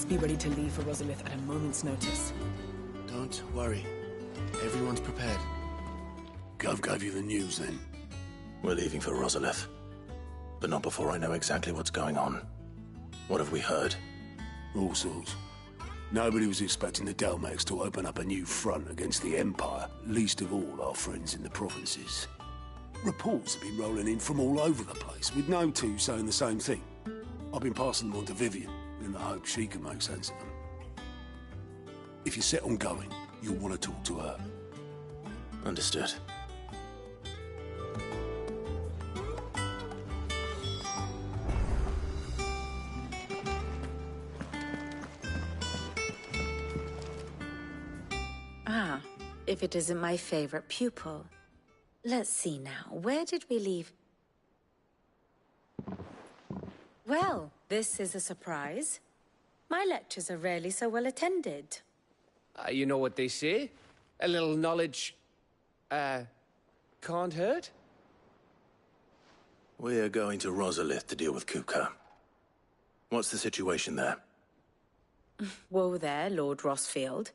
Be ready to leave for Rosalith at a moment's notice. Don't worry. Everyone's prepared. Gov gave you the news, then? We're leaving for Rosalith. But not before I know exactly what's going on. What have we heard? All sorts. Nobody was expecting the Dalmex to open up a new front against the Empire, least of all our friends in the provinces. Reports have been rolling in from all over the place, with no two saying the same thing. I've been passing them on to Vivian, in the hope she can make sense of them. If you're set on going, you'll want to talk to her. Understood. Ah, if it isn't my favorite pupil. Let's see now, where did we leave? Well, this is a surprise. My lectures are rarely so well attended. You know what they say? A little knowledge, can't hurt? We're going to Rosalith to deal with Kupka. What's the situation there? Whoa there, Lord Rossfield.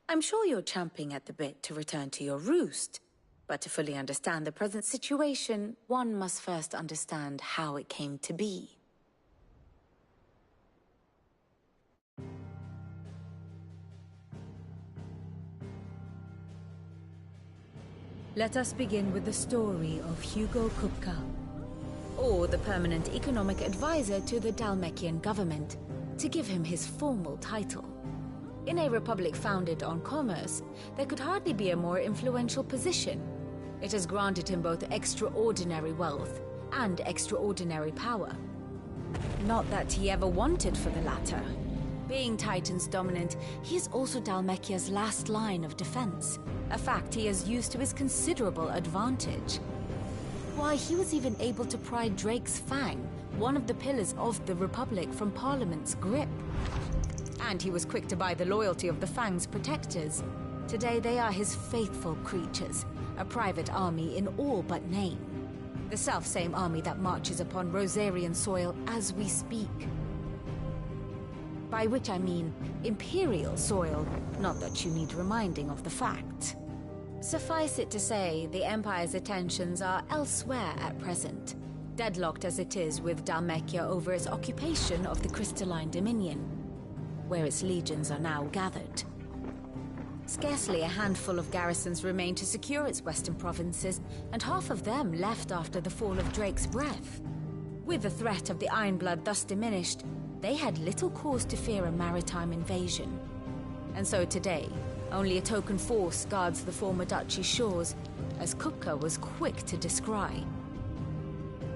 I'm sure you're champing at the bit to return to your roost. But to fully understand the present situation, one must first understand how it came to be. Let us begin with the story of Hugo Kupka, or the permanent economic advisor to the Dalmekian government, to give him his formal title. In a republic founded on commerce, there could hardly be a more influential position. It has granted him both extraordinary wealth and extraordinary power. Not that he ever wanted for the latter. Being Titan's dominant, he is also Dalmekia's last line of defense, a fact he has used to his considerable advantage. Why, he was even able to pry Drake's Fang, one of the pillars of the Republic, from Parliament's grip. And he was quick to buy the loyalty of the Fang's protectors. Today they are his faithful creatures, a private army in all but name. The self-same army that marches upon Rosarian soil as we speak. By which I mean Imperial soil, not that you need reminding of the fact. Suffice it to say, the Empire's attentions are elsewhere at present, deadlocked as it is with Dalmekia over its occupation of the Crystalline Dominion, where its legions are now gathered. Scarcely a handful of garrisons remain to secure its western provinces, and half of them left after the fall of Drake's Breath. With the threat of the Ironblood thus diminished, they had little cause to fear a maritime invasion. And so today, only a token force guards the former duchy's shores, as Kupka was quick to descry.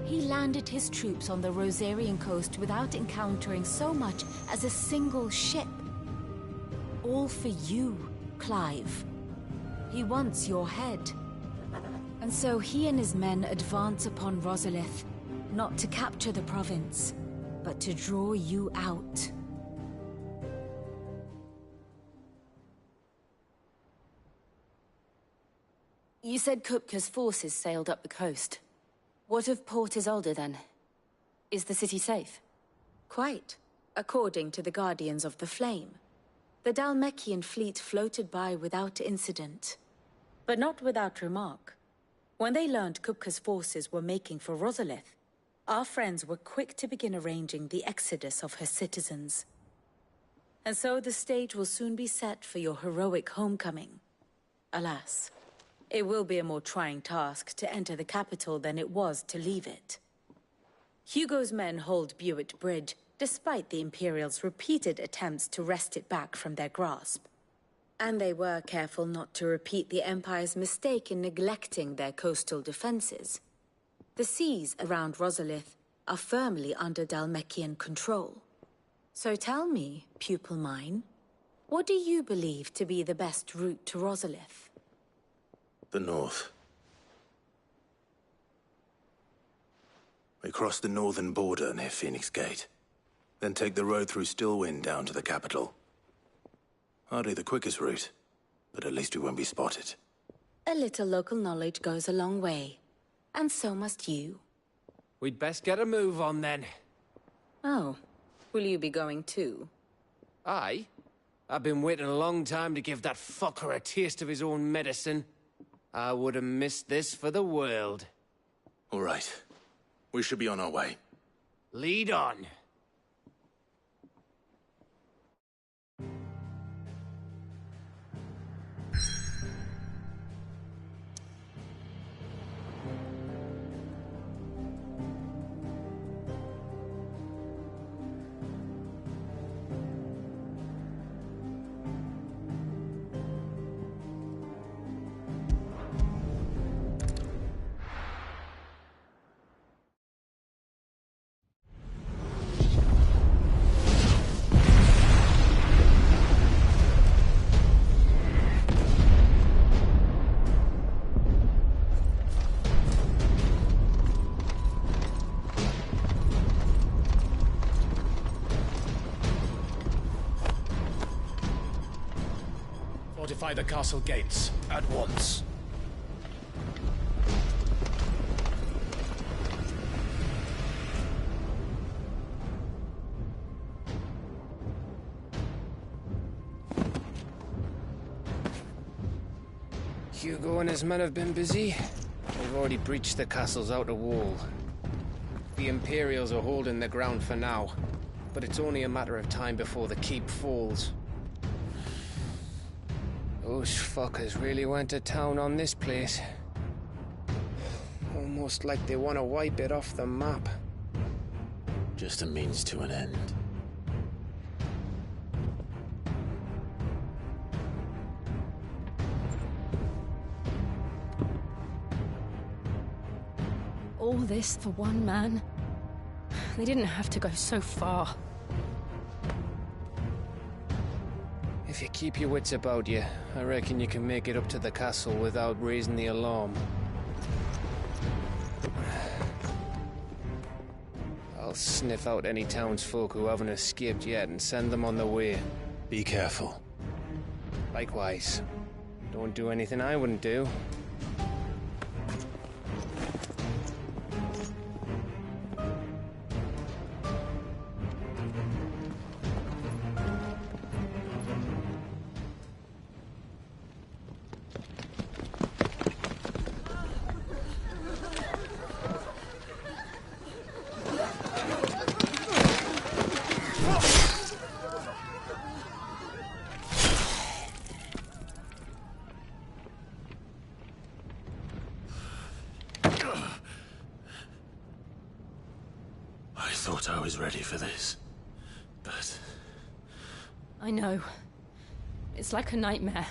He landed his troops on the Rosarian coast without encountering so much as a single ship. All for you, Clive. He wants your head. And so he and his men advance upon Rosalith, not to capture the province, but to draw you out. You said Kupka's forces sailed up the coast. What of Port Isolde, then? Is the city safe? Quite, according to the Guardians of the Flame. The Dalmekian fleet floated by without incident. But not without remark. When they learned Kupka's forces were making for Rosalith, our friends were quick to begin arranging the exodus of her citizens. And so the stage will soon be set for your heroic homecoming. Alas, it will be a more trying task to enter the capital than it was to leave it. Hugo's men hold Buett Bridge, despite the Imperials' repeated attempts to wrest it back from their grasp. And they were careful not to repeat the Empire's mistake in neglecting their coastal defenses. The seas around Rosalith are firmly under Dalmekian control. So tell me, pupil mine, what do you believe to be the best route to Rosalith? The north. We cross the northern border near Phoenix Gate, then take the road through Stillwind down to the capital. Hardly the quickest route, but at least we won't be spotted. A little local knowledge goes a long way, and so must you. We'd best get a move on then. Oh, will you be going too? Aye? I've been waiting a long time to give that fucker a taste of his own medicine. I would have missed this for the world. All right. We should be on our way. Lead on. Fortify the castle gates, at once. Hugo and his men have been busy. They've already breached the castle's outer wall. The Imperials are holding the ground for now, but it's only a matter of time before the keep falls. Those fuckers really went to town on this place. Almost like they want to wipe it off the map. Just a means to an end. All this for one man? They didn't have to go so far. If you keep your wits about you, I reckon you can make it up to the castle without raising the alarm. I'll sniff out any townsfolk who haven't escaped yet and send them on their way. Be careful. Likewise. Don't do anything I wouldn't do. I thought I was ready for this, but... I know. It's like a nightmare.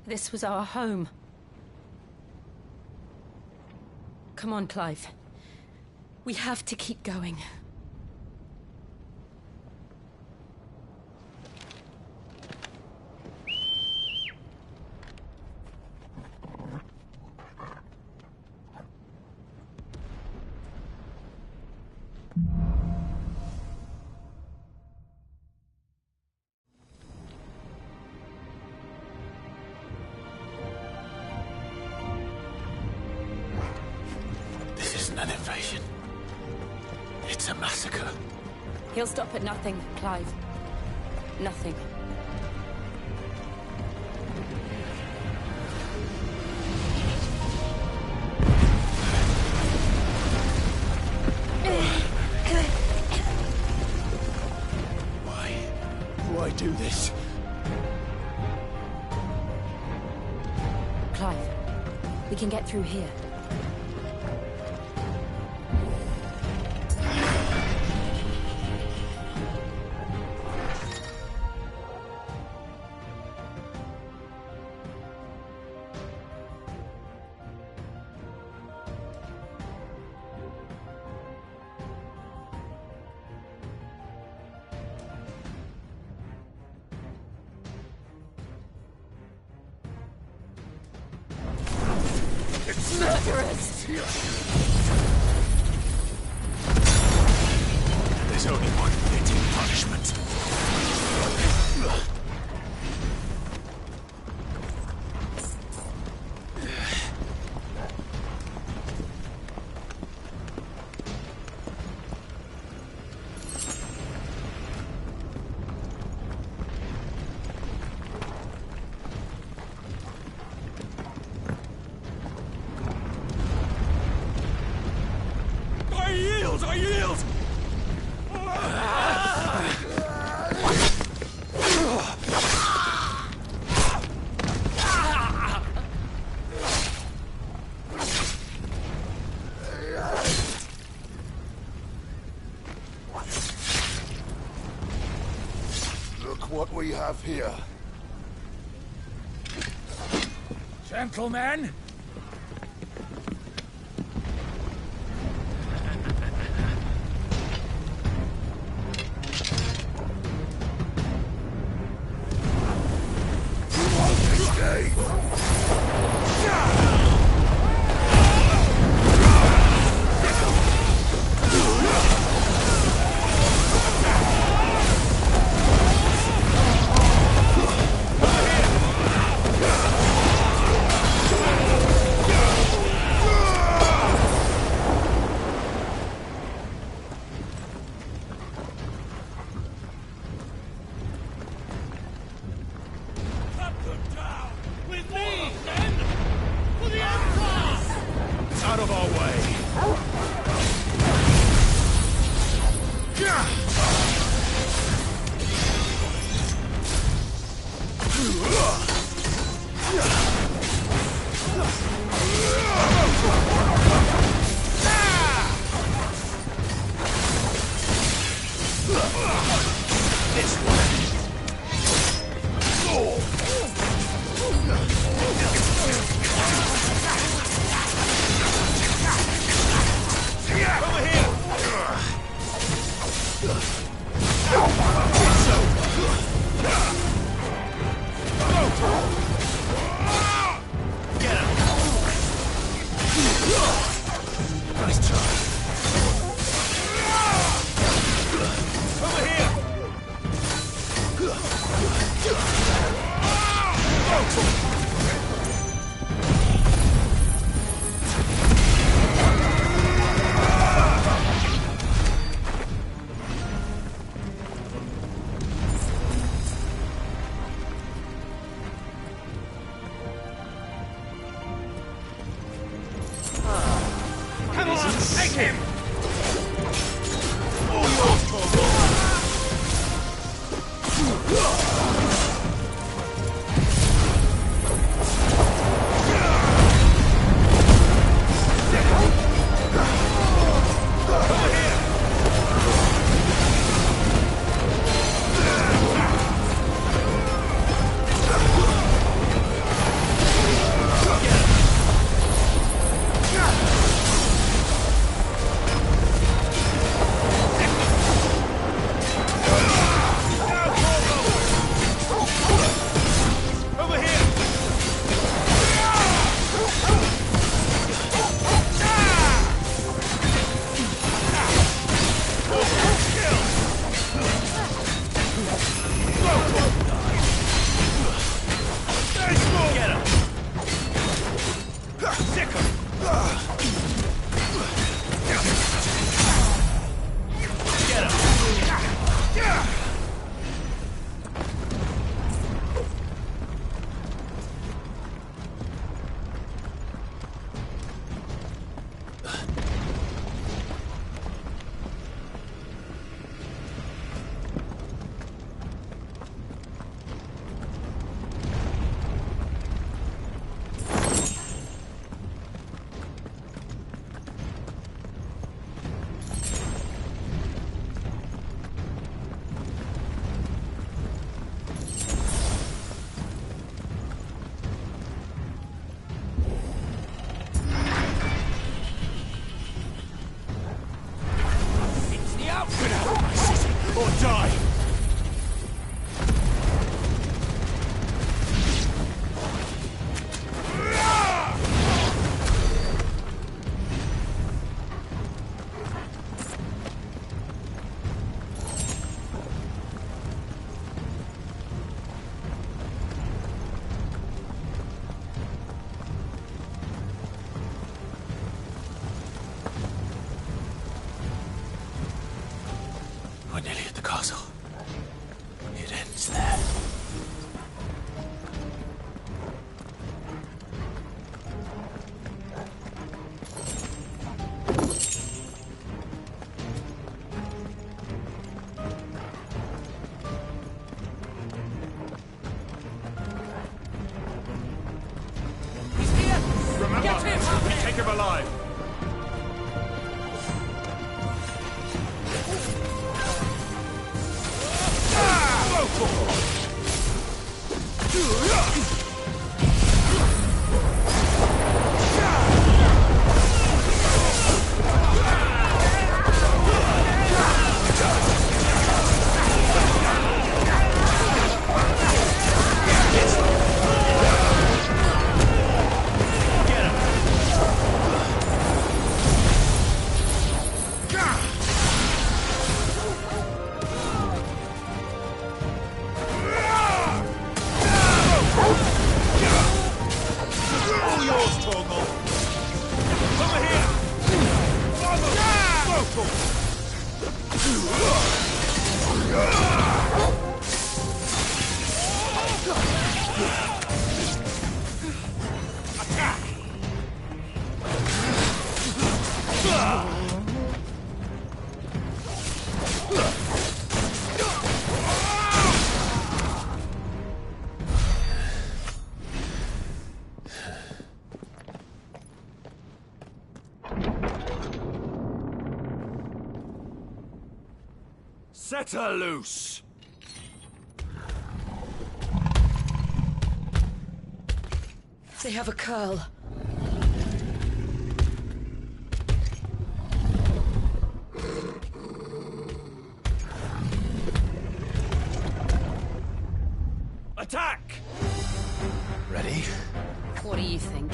This was our home. Come on, Clive. We have to keep going. This isn't an invasion. It's a massacre. He'll stop at nothing, Clive. Nothing. Why do this? Clive, we can get through here. Murderers! There's only one fitting punishment. what we have here. Gentlemen! We're nearly at the castle. It ends there. Remember, get him! We take him alive! Go for it! Set her loose! They have a curl. Attack! Ready? What do you think?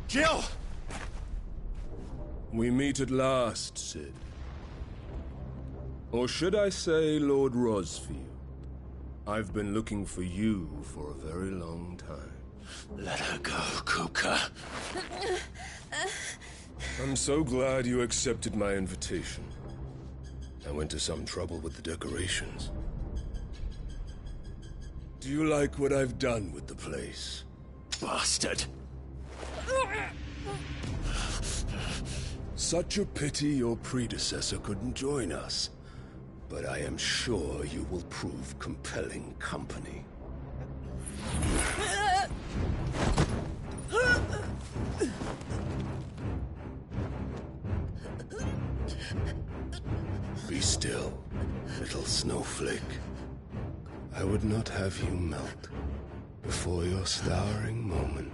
Jill! We meet at last, Sid. Or should I say Lord Rosfield? I've been looking for you for a very long time. Let her go, Kuka. I'm so glad you accepted my invitation. I went to some trouble with the decorations. Do you like what I've done with the place? Bastard! Such a pity your predecessor couldn't join us. But I am sure you will prove compelling company. Be still, little snowflake. I would not have you melt before your starring moment.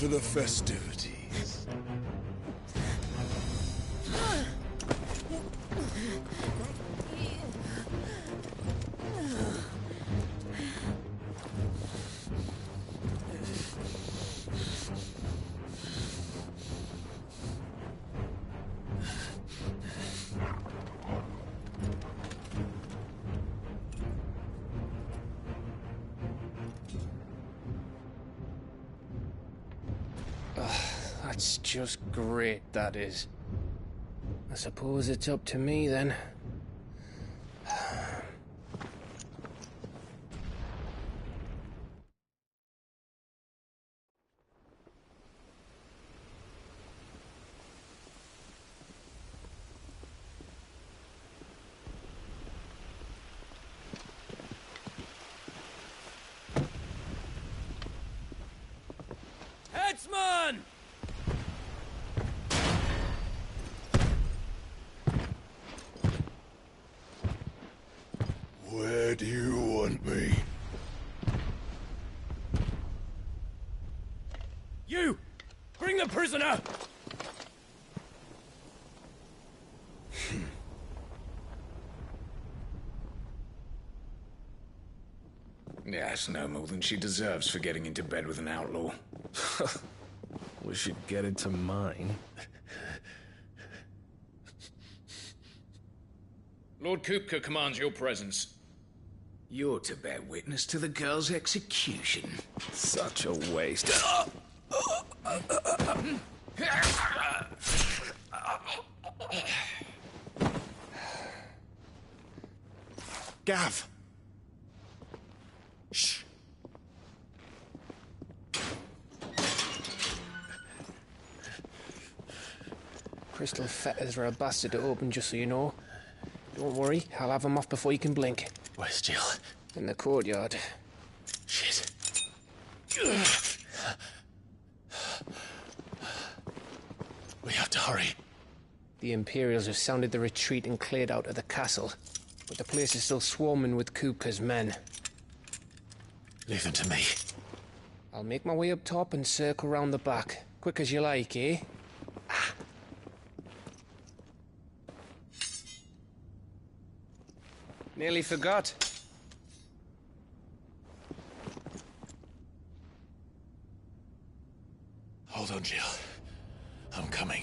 to the festivities. That's just great, that is. I suppose it's up to me, then. Headsman! Where do you want me? You! Bring the prisoner! Yeah, that's no more than she deserves for getting into bed with an outlaw. We should get into mine. Lord Kupka commands your presence. You're to bear witness to the girl's execution. Such a waste. Gav! Shh! Crystal fetters are a bastard to open, just so you know. Don't worry, I'll have them off before you can blink. Where's Jill? In the courtyard. Shit. We have to hurry. The Imperials have sounded the retreat and cleared out of the castle, but the place is still swarming with Kupka's men. Leave them to me. I'll make my way up top and circle round the back. Quick as you like, eh? Nearly forgot. Hold on, Jill. I'm coming.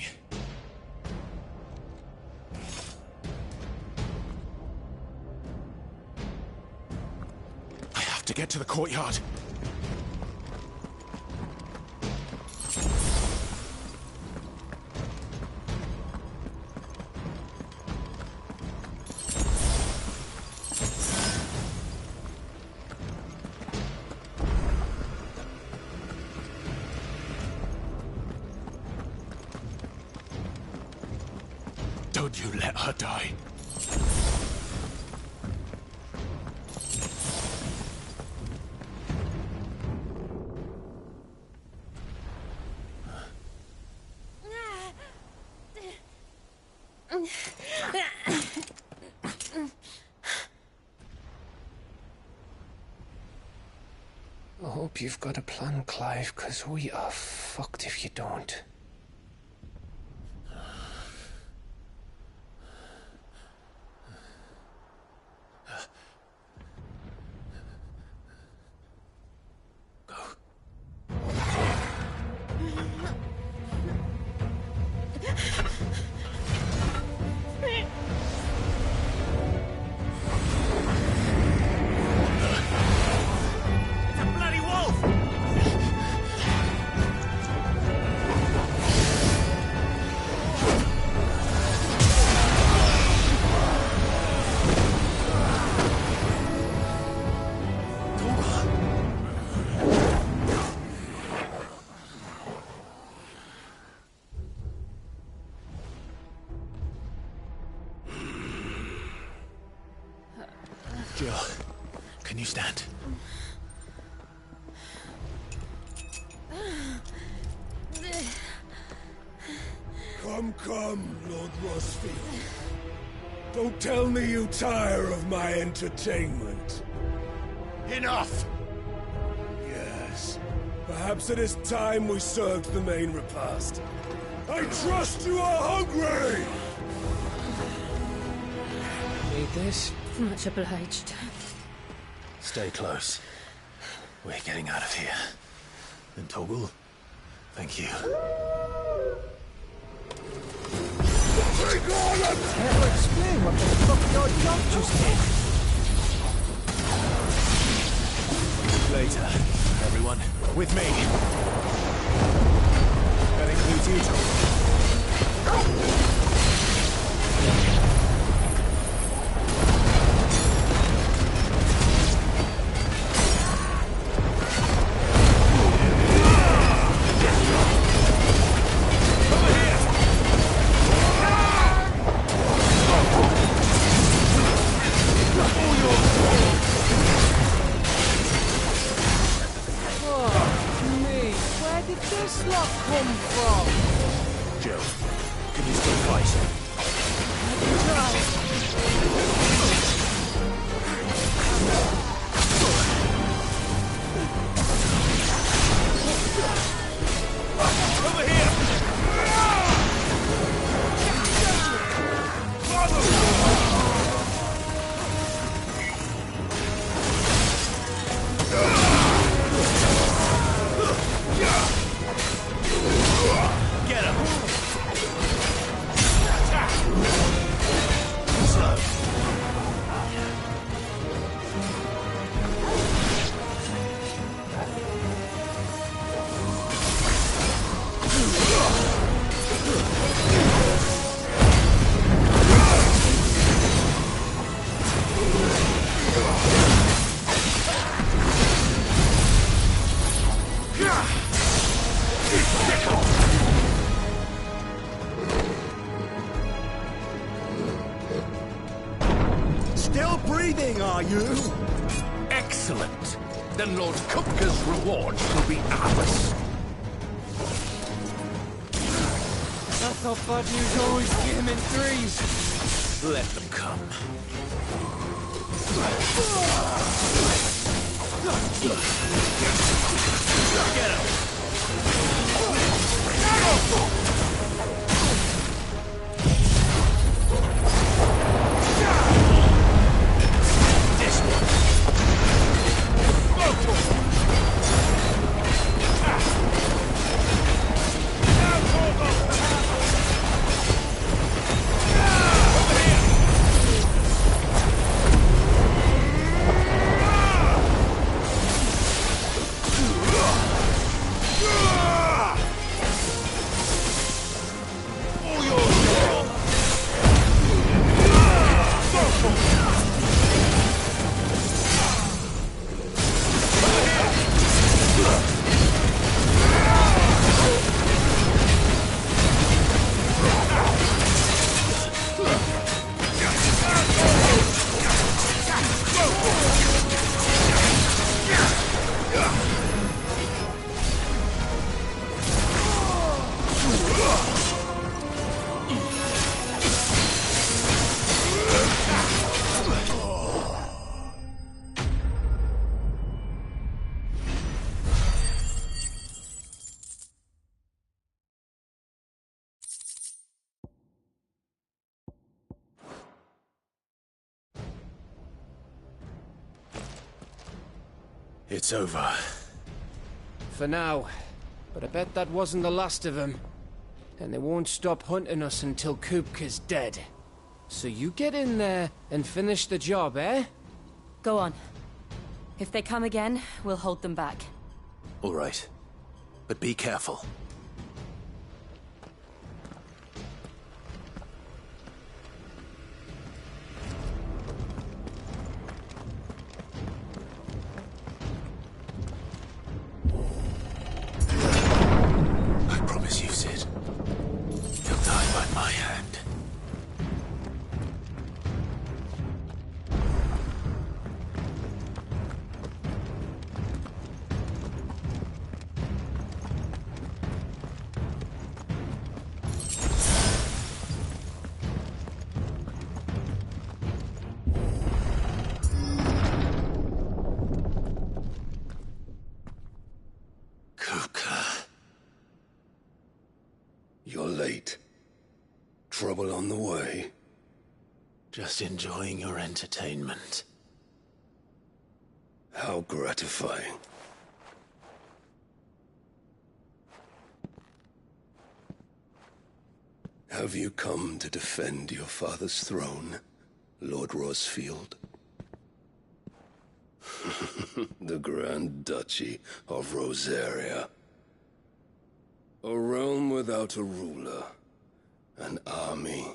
I have to get to the courtyard. Don't you let her die. I hope you've got a plan, Clive, because we are fucked if you don't. Jill, can you stand? Come, Lord Rosfield. Don't tell me you tire of my entertainment. Enough! Yes, perhaps Perhaps it is time we served the main repast. I trust you are hungry! Need this? Much obliged. Stay close. We're getting out of here. And Toggle, thank you. Take on it! Can't explain what the fuck your job just did. Later, everyone. With me. That includes you, Toggle. Still breathing, are you? Excellent. Then Lord Kupka's rewards will be ours. I thought bad news always came in threes. Let them come. Get him! This one. It's over. For now. But I bet that wasn't the last of them. And they won't stop hunting us until Kupka's dead. So you get in there and finish the job, eh? Go on. If they come again, we'll hold them back. All right. But be careful. I promise you, Sid. He'll die by my hand. You're late. Trouble on the way? Just enjoying your entertainment. How gratifying. Have you come to defend your father's throne, Lord Rosfield? The Grand Duchy of Rosaria. A realm without a ruler, an army,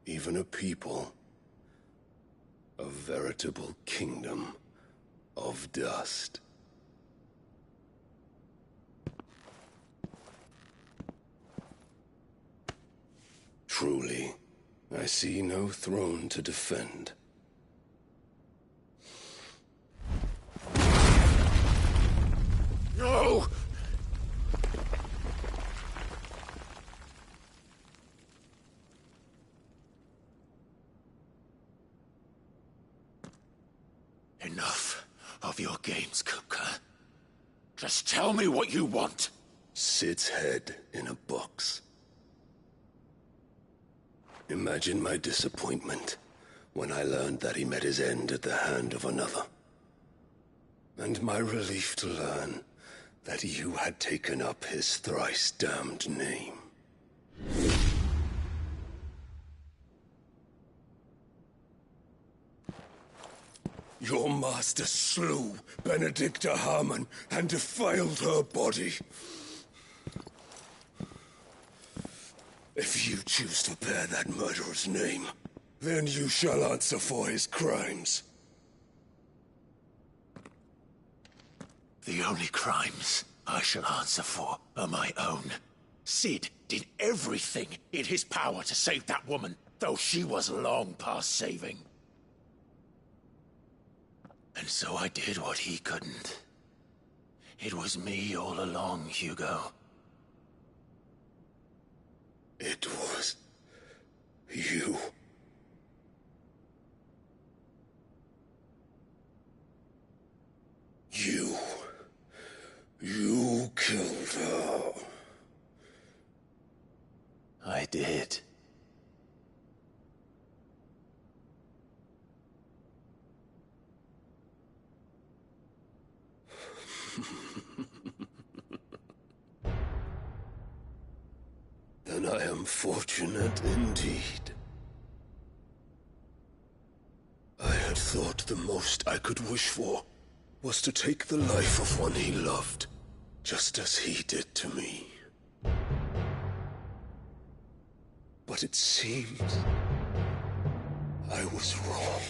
even a people. A veritable kingdom of dust. Truly, I see no throne to defend. No! Enough of your games, Kupka. Just tell me what you want. Sid's head in a box. Imagine my disappointment when I learned that he met his end at the hand of another. And my relief to learn that you had taken up his thrice-damned name. Your master slew Benedicta Harmon and defiled her body. If you choose to bear that murderer's name, then you shall answer for his crimes. The only crimes I shall answer for are my own. Sid did everything in his power to save that woman, though she was long past saving. And so I did what he couldn't. It was me all along, Hugo. It was you. You killed her. I did. Then I am fortunate indeed. I had thought the most I could wish for was to take the life of one he loved, just as he did to me. But it seems I was wrong.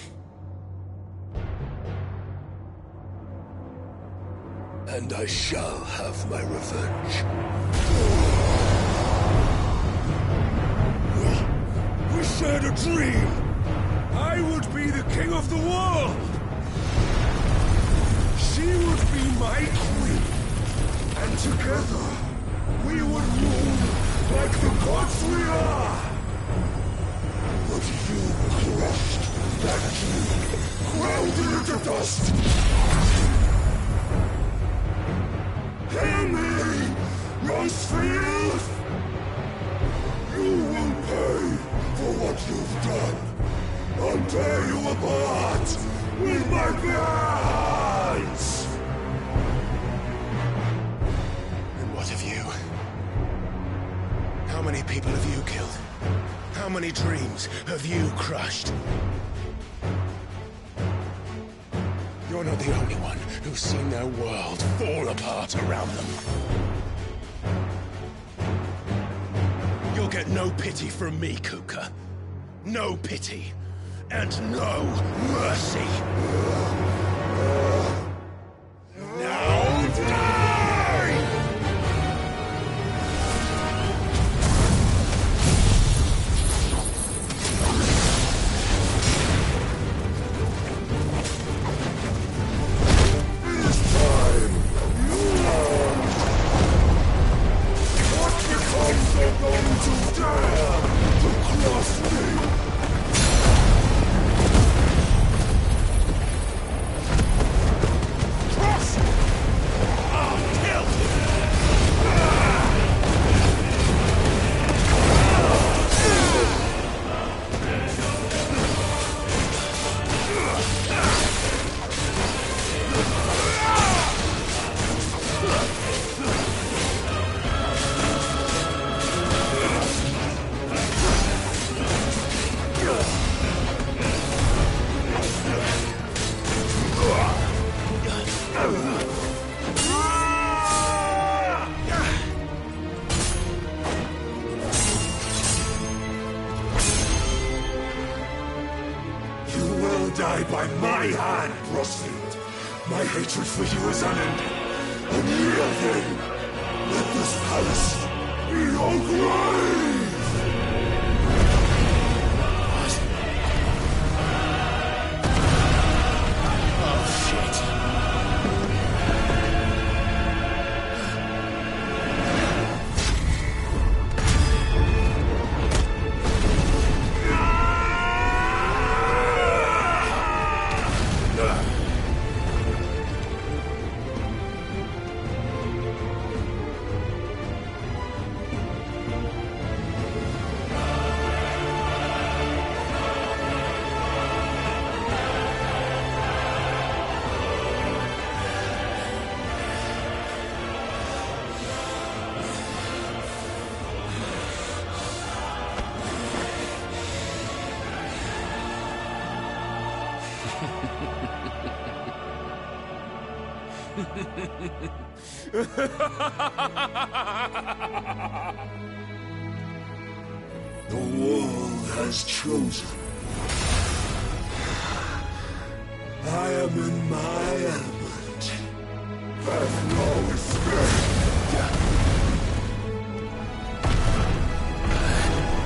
And I shall have my revenge. We shared a dream! I would be the king of the world! She would be my queen! And together, we would rule like the gods we are! But you crushed that dream, ground it into dust! Hear me, Rosefield! You will pay for what you've done. I'll tear you apart with my bare hands! And what of you? How many people have you killed? How many dreams have you crushed? You're not the only one who's seen their world fall apart around them. You'll get no pity from me, Kuka. No pity. And no mercy. Now die! This time, you learn! What becomes of those who dare to cross me? die by my hand, Rosfield. My hatred for you is unending. Unreal thing. Let this palace be your grave! The world has chosen. I am in my element. Have no escape.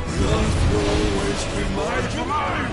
The earth will always be my domain.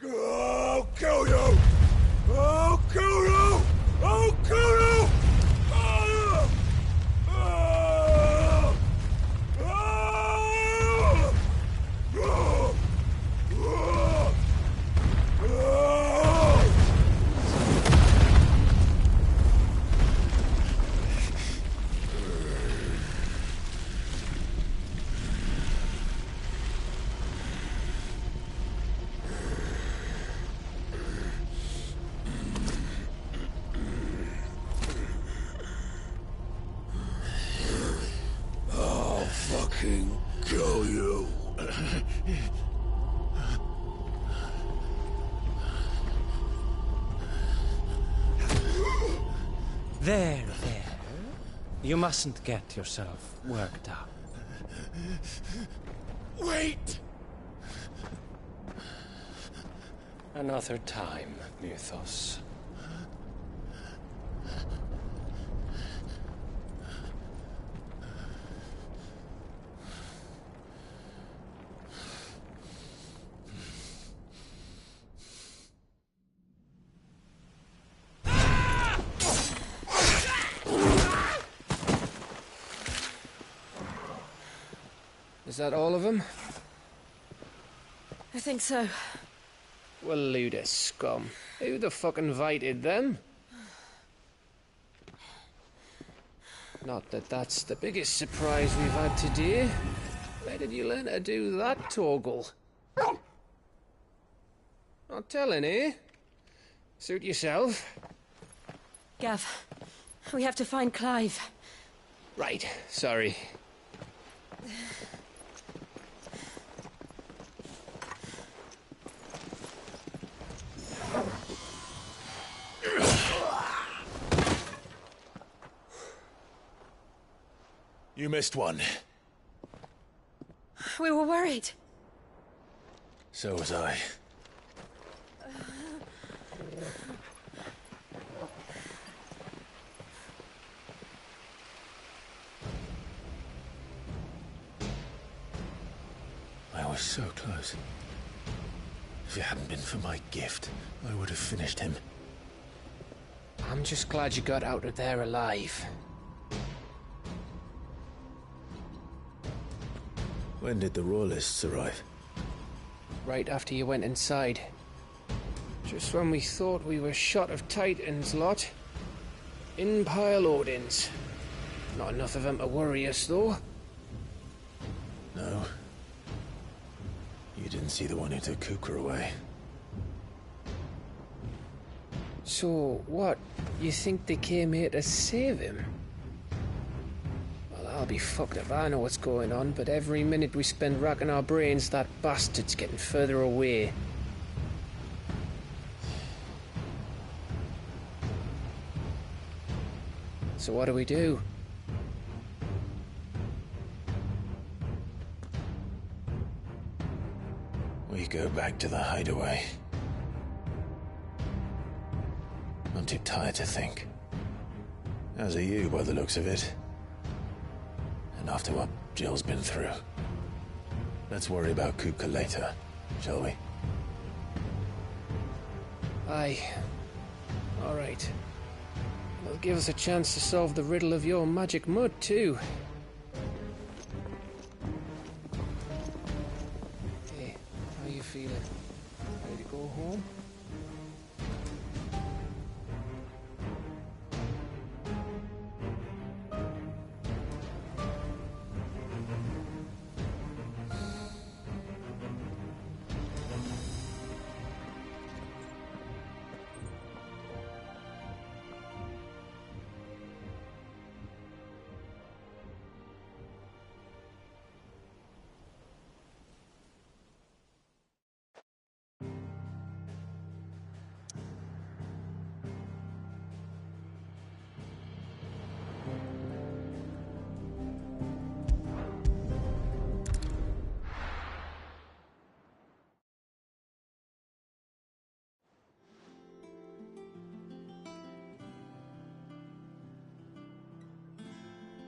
I'll kill you! I'll kill you! I'll kill you! Ah! Ah! Ah! Ah! I'll fucking kill you. There. You mustn't get yourself worked up. Wait! Another time, Mythos. Is that all of them? I think so. Well, load of scum. Who the fuck invited them? Not that that's the biggest surprise we've had today. Where did you learn to do that, Torgal? Not telling, eh? Suit yourself. Gav, we have to find Clive. Right, sorry. You missed one. We were worried. So was I. I was so close. If it hadn't been for my gift, I would have finished him. I'm just glad you got out of there alive. When did the Royalists arrive? Right after you went inside. Just when we thought we were shot of Titans, lot. In pile Odins. Not enough of them to worry us, though. No. You didn't see the one who took Kupka away. So, what? You think they came here to save him? Well, I'll be fucked if I know what's going on, but every minute we spend racking our brains, that bastard's getting further away. So what do we do? We go back to the hideaway. I'm too tired to think. As are you, by the looks of it. And after what Jill's been through. Let's worry about Kupka later, shall we? Aye. All right. It'll give us a chance to solve the riddle of your magic mud, too. Hey, how you feeling? Ready to go home?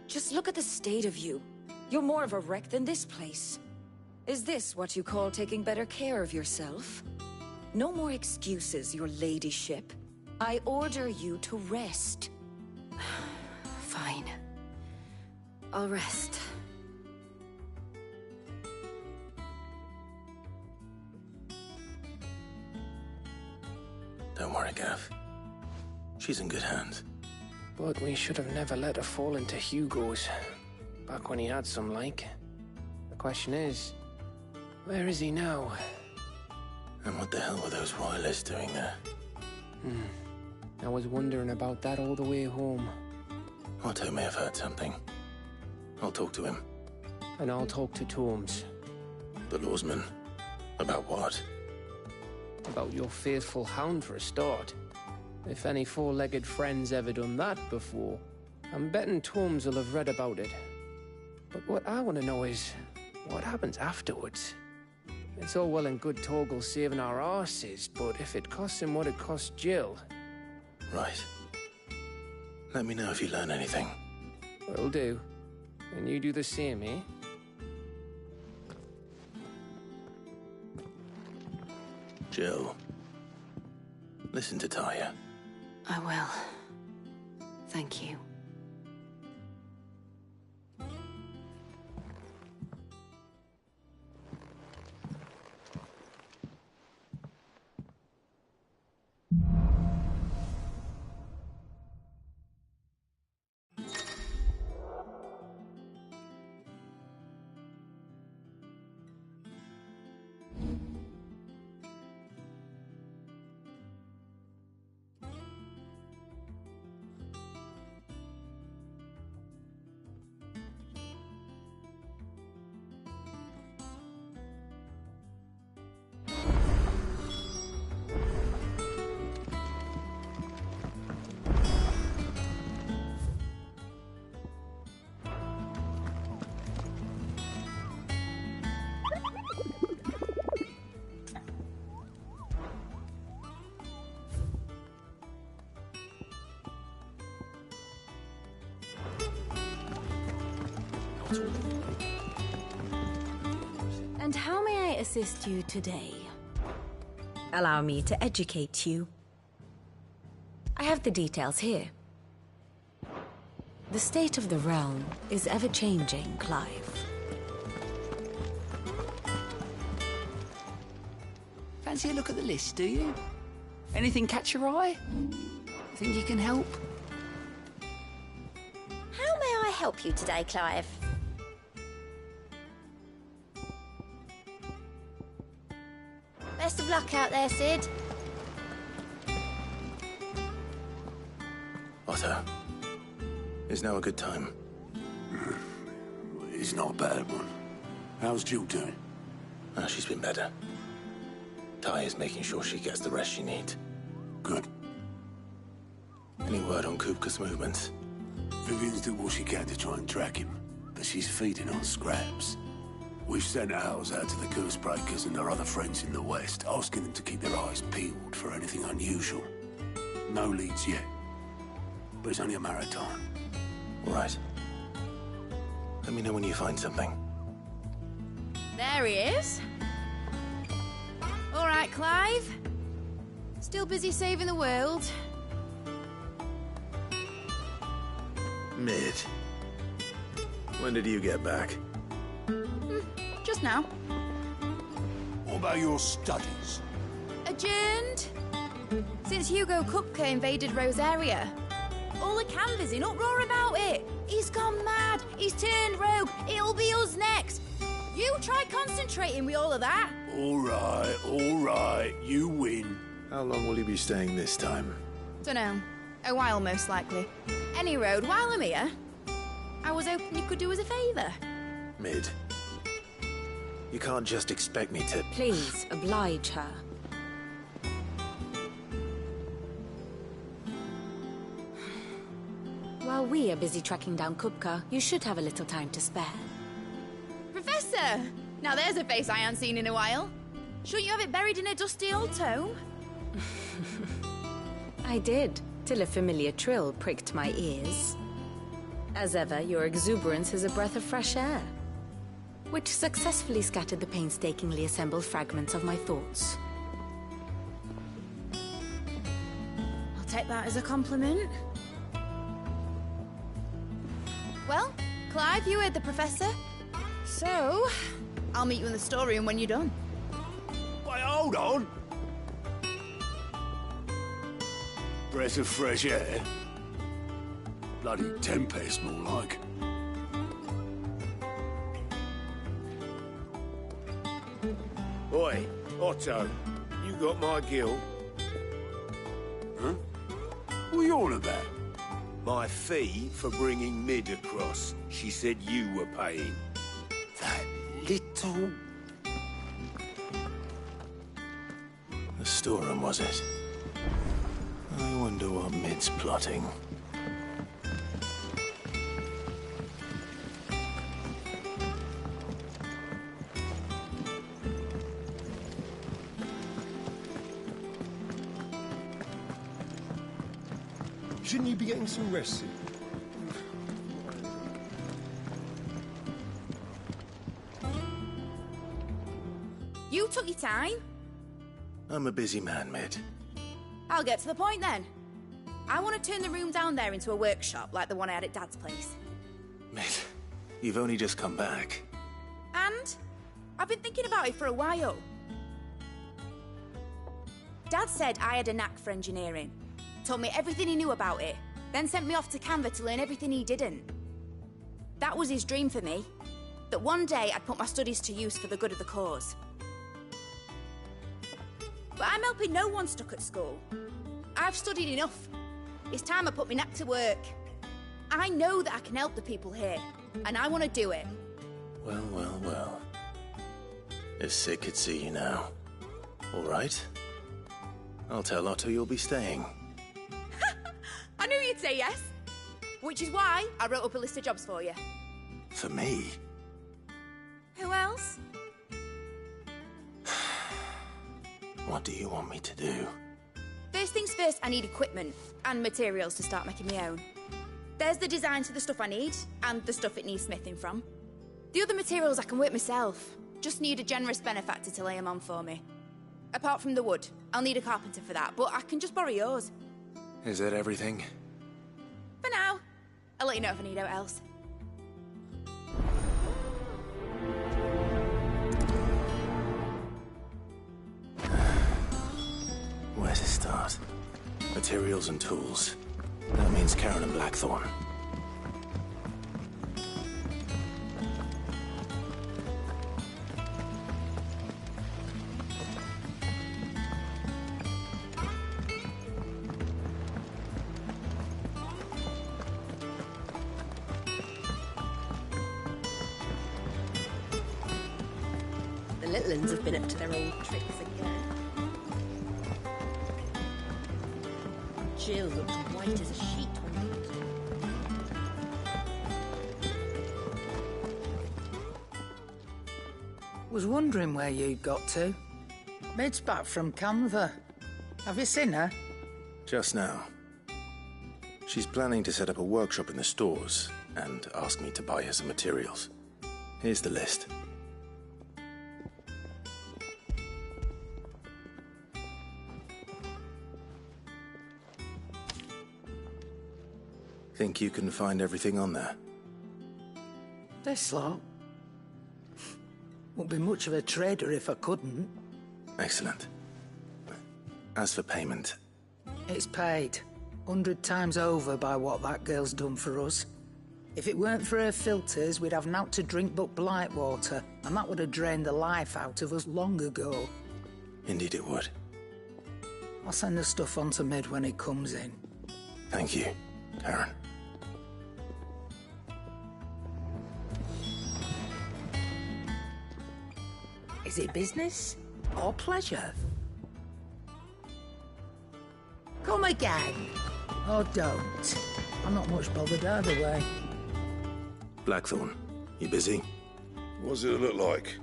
Just look at the state of you. You're more of a wreck than this place. Is this what you call taking better care of yourself? No more excuses, your ladyship. I order you to rest. Fine. I'll rest. Don't worry, Gav. She's in good hands. But we should have never let her fall into Hugo's. Back when he had some like. The question is, where is he now? And what the hell were those royalists doing there? I was wondering about that all the way home. Otto may have heard something. I'll talk to him. And I'll talk to Torms. The lawsman? About what? About your faithful hound for a start. If any four-legged friend's ever done that before, I'm betting Torms will have read about it. But what I want to know is, what happens afterwards? It's all well and good Torgal saving our arses, but if it costs him what it cost Jill... Right. Let me know if you learn anything. Will do. And you do the same, eh? Jill, listen to Taya. I will. Thank you. And how may I assist you today? Allow me to educate you. I have the details here. The state of the realm is ever-changing, Clive. Fancy a look at the list, do you? Anything catch your eye? Think you can help? How may I help you today, Clive? Best of luck out there, Sid. Otto, is now a good time? It's not a bad one. How's Jill doing? She's been better. Taya's making sure she gets the rest she needs. Good. Any word on Kupka's movements? Vivian's did what she can to try and track him, but she's feeding on scraps. We've sent ours out to the Cursebreakers and their other friends in the West, asking them to keep their eyes peeled for anything unusual. No leads yet, but it's only a matter of time. All right. Let me know when you find something. There he is. All right, Clive. Still busy saving the world. Mid. When did you get back? Just now. What about your studies? Adjourned. Since Hugo Kupka invaded Rosaria. All the canvassing, uproar about it. He's gone mad. He's turned rogue. It'll be us next. You try concentrating with all of that. All right. You win. How long will you be staying this time? Dunno. A while, most likely. Any road, while I'm here, I was hoping you could do us a favour. Mid. You can't just expect me to... Please, oblige her. While we are busy tracking down Kupka, you should have a little time to spare. Professor! Now there's a face I haven't seen in a while. Shouldn't you have it buried in a dusty old tome? I did, till a familiar trill pricked my ears. As ever, your exuberance is a breath of fresh air. which successfully scattered the painstakingly assembled fragments of my thoughts. I'll take that as a compliment. Well, Clive, you heard the Professor. So, I'll meet you in the storeroom when you're done. Wait, hold on! Breath of fresh air? Bloody tempest, more like. Oi, Otto, you got my guilt? Huh? What are you on about? My fee for bringing Mid across. She said you were paying. That little... The storeroom, was it? I wonder what Mid's plotting. Shouldn't you be getting some rest soon? You took your time. I'm a busy man, Mid. I'll get to the point then. I want to turn the room down there into a workshop like the one I had at Dad's place. Mid, you've only just come back. And I've been thinking about it for a while. Dad said I had a knack for engineering. Told me everything he knew about it, then sent me off to Canva to learn everything he didn't. That was his dream for me, that one day I'd put my studies to use for the good of the cause. But I'm helping no one stuck at school. I've studied enough. It's time I put my knack to work. I know that I can help the people here, and I want to do it. Well, well, well. If Sid could see you now. All right. I'll tell Otto you'll be staying. I knew you'd say yes. Which is why I wrote up a list of jobs for you. For me? Who else? What do you want me to do? First things first, I need equipment and materials to start making my own. There's the designs for the stuff I need, and the stuff it needs smithing from. The other materials I can work myself. Just need a generous benefactor to lay them on for me. Apart from the wood, I'll need a carpenter for that, but I can just borrow yours. Is that everything? For now. I'll let you know if I need out else. Where to start? Materials and tools. That means Karen and Blackthorn. The little uns have been up to their old tricks again. Jill looked white as a sheet when we Was wondering where you'd got to. Mid's back from Canva. Have you seen her? Just now. She's planning to set up a workshop in the stores and asked me to buy her some materials. Here's the list. Think you can find everything on there? This lot. Wouldn't be much of a trader if I couldn't. Excellent. As for payment... It's paid. 100 times over by what that girl's done for us. If it weren't for her filters, we'd have naught to drink but blight water, and that would have drained the life out of us long ago. Indeed it would. I'll send the stuff on to Mid when it comes in. Thank you, Karen. Is it business or pleasure? Come again. Or don't. I'm not much bothered either way. Blackthorn, you busy? What does it look like?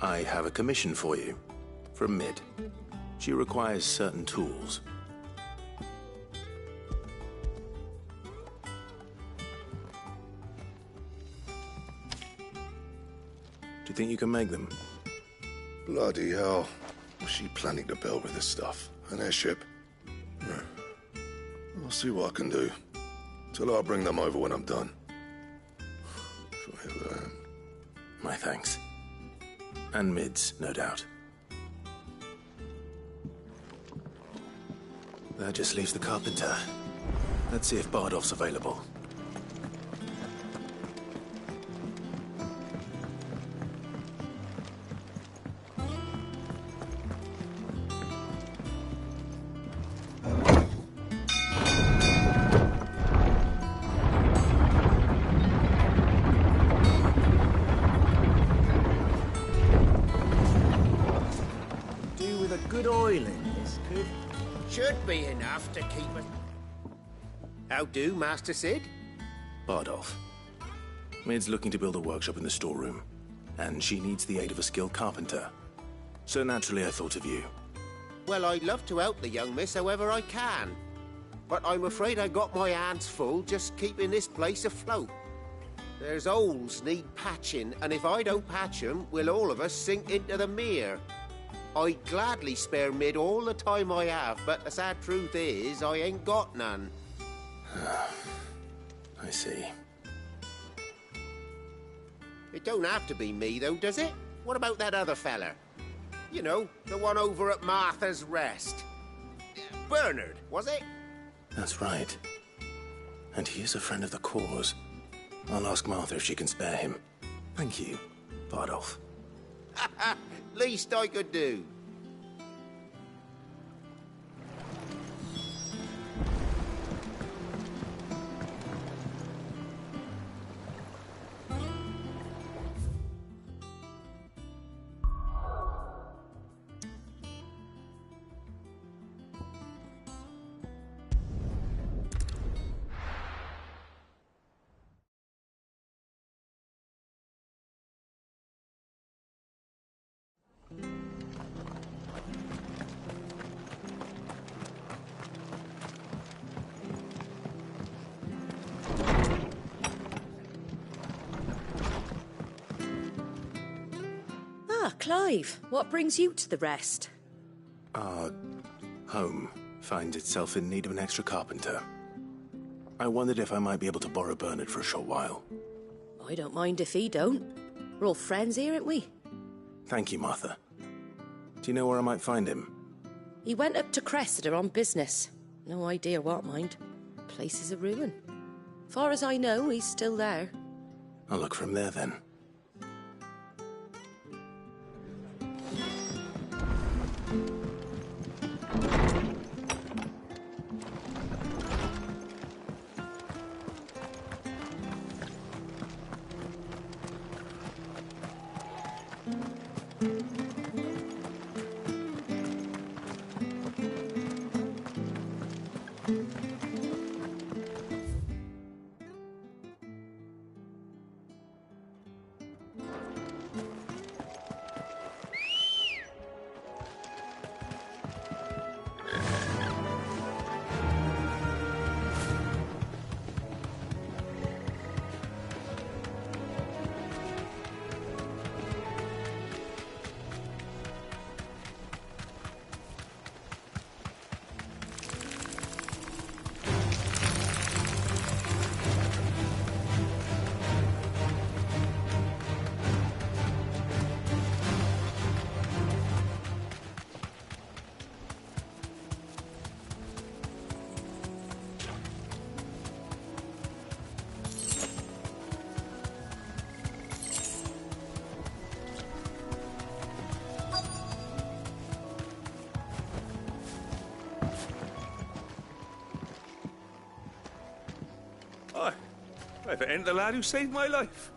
I have a commission for you. From Mid. She requires certain tools. think you can make them? Bloody hell. What's she planning to build with this stuff? An airship? I'll see what I can do. Tell her I'll bring them over when I'm done. My thanks. And mids, no doubt. That just leaves the carpenter. Let's see if Bardolph's available. Good oil in this, should be enough to keep us. How do, Master Sid? Bardolph. Mid's looking to build a workshop in the storeroom, and she needs the aid of a skilled carpenter. So naturally I thought of you. Well, I'd love to help the young miss however I can. But I'm afraid I got my hands full just keeping this place afloat. There's holes need patching, and if I don't patch them, we'll all of us sink into the mere. I'd gladly spare Mid all the time I have, but the sad truth is, I ain't got none. I see. It don't have to be me, though, does it? What about that other fella? You know, the one over at Martha's Rest. Bernard, was it? That's right. And he is a friend of the cause. I'll ask Martha if she can spare him. Thank you, Bardolph. Least I could do. Clive, what brings you to the Rest? Our home finds itself in need of an extra carpenter. I wondered if I might be able to borrow Bernard for a short while. I don't mind if he don't. We're all friends here, aren't we? Thank you, Martha. Do you know where I might find him? He went up to Cressida on business. No idea what, mind. Place is a ruin. Far as I know, he's still there. I'll look for him there, then. If it ain't the lad who saved my life.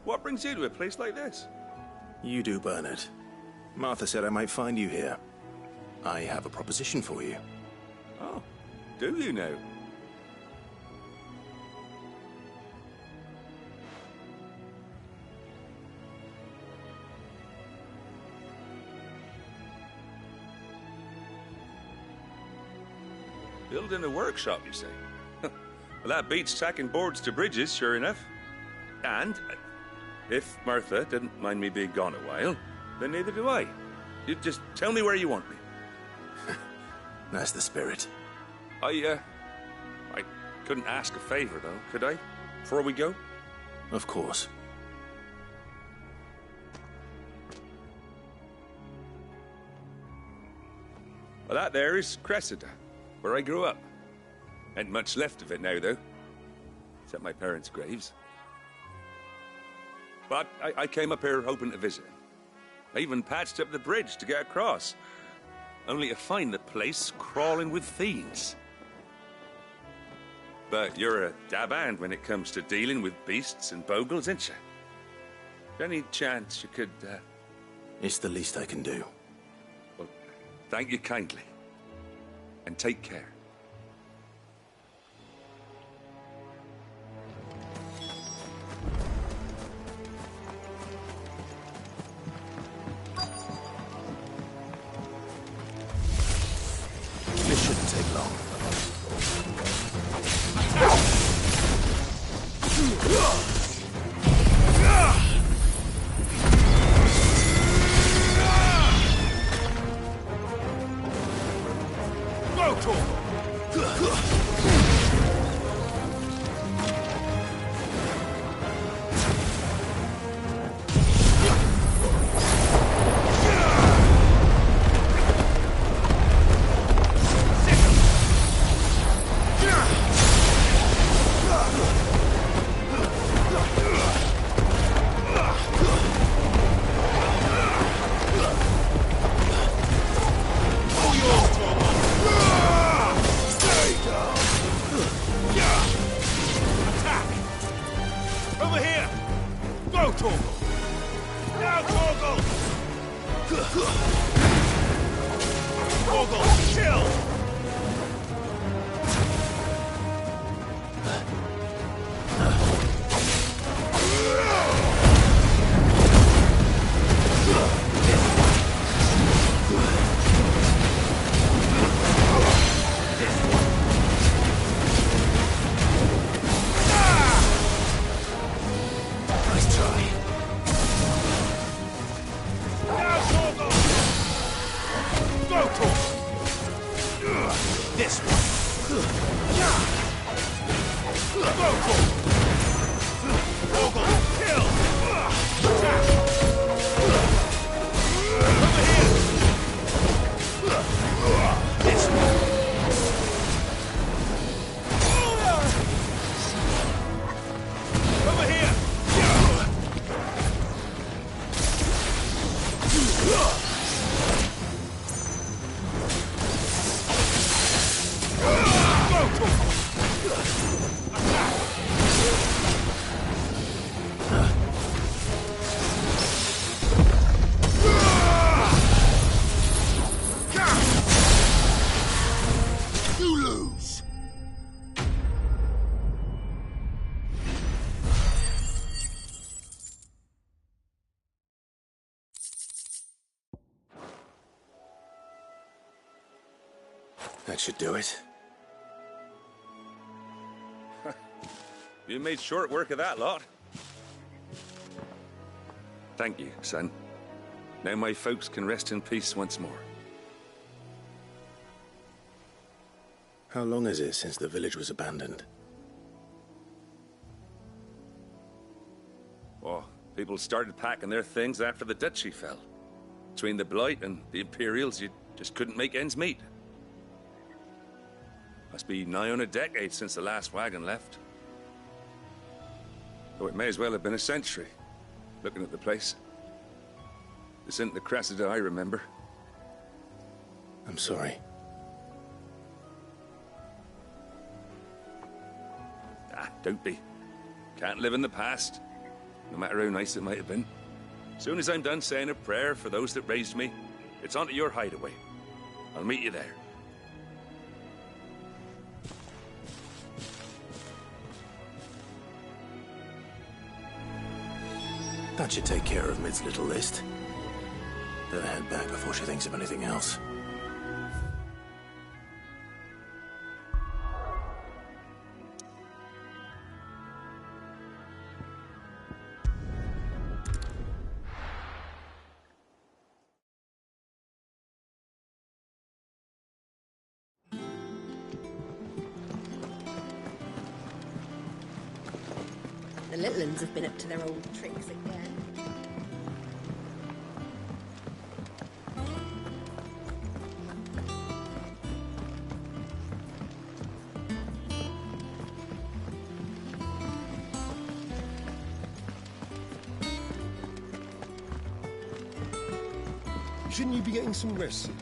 What brings you to a place like this? You do, Bernard. Martha said I might find you here. I have a proposition for you. Oh, do you now? Building a workshop, you say? Well, that beats tacking boards to bridges, sure enough. And If Martha didn't mind me being gone a while, then neither do I. You just tell me where you want me. That's the spirit. I couldn't ask a favor, though, could I? Before we go? Of course. Well, that there is Cressida, where I grew up. Ain't much left of it now, though. Except my parents' graves. But I came up here hoping to visit. I even patched up the bridge to get across. Only to find the place crawling with fiends. But you're a dab hand when it comes to dealing with beasts and bogles, ain't you? Any chance you could, It's the least I can do. Well, thank you kindly. And take care. This shouldn't take long. Over here! Go, Torgal! Now, Torgal! Torgal, chill! This one. Torgal, kill! Attack! Over here! This one. Over here! You lose. That should do it. You made short work of that lot. Thank you, son. Now my folks can rest in peace once more. How long is it since the village was abandoned? Oh, people started packing their things after the duchy fell. Between the Blight and the Imperials, you just couldn't make ends meet. Must be nigh on a decade since the last wagon left. Though it may as well have been a century, looking at the place. This isn't the Cressida I remember. I'm sorry. Ah, don't be. Can't live in the past, no matter how nice it might have been. Soon as I'm done saying a prayer for those that raised me, it's on to your hideaway. I'll meet you there. That should take care of Mid's little list. Better head back before she thinks of anything else. the little uns have been up to their old tricks again. Shouldn't you be getting some rest, Sid?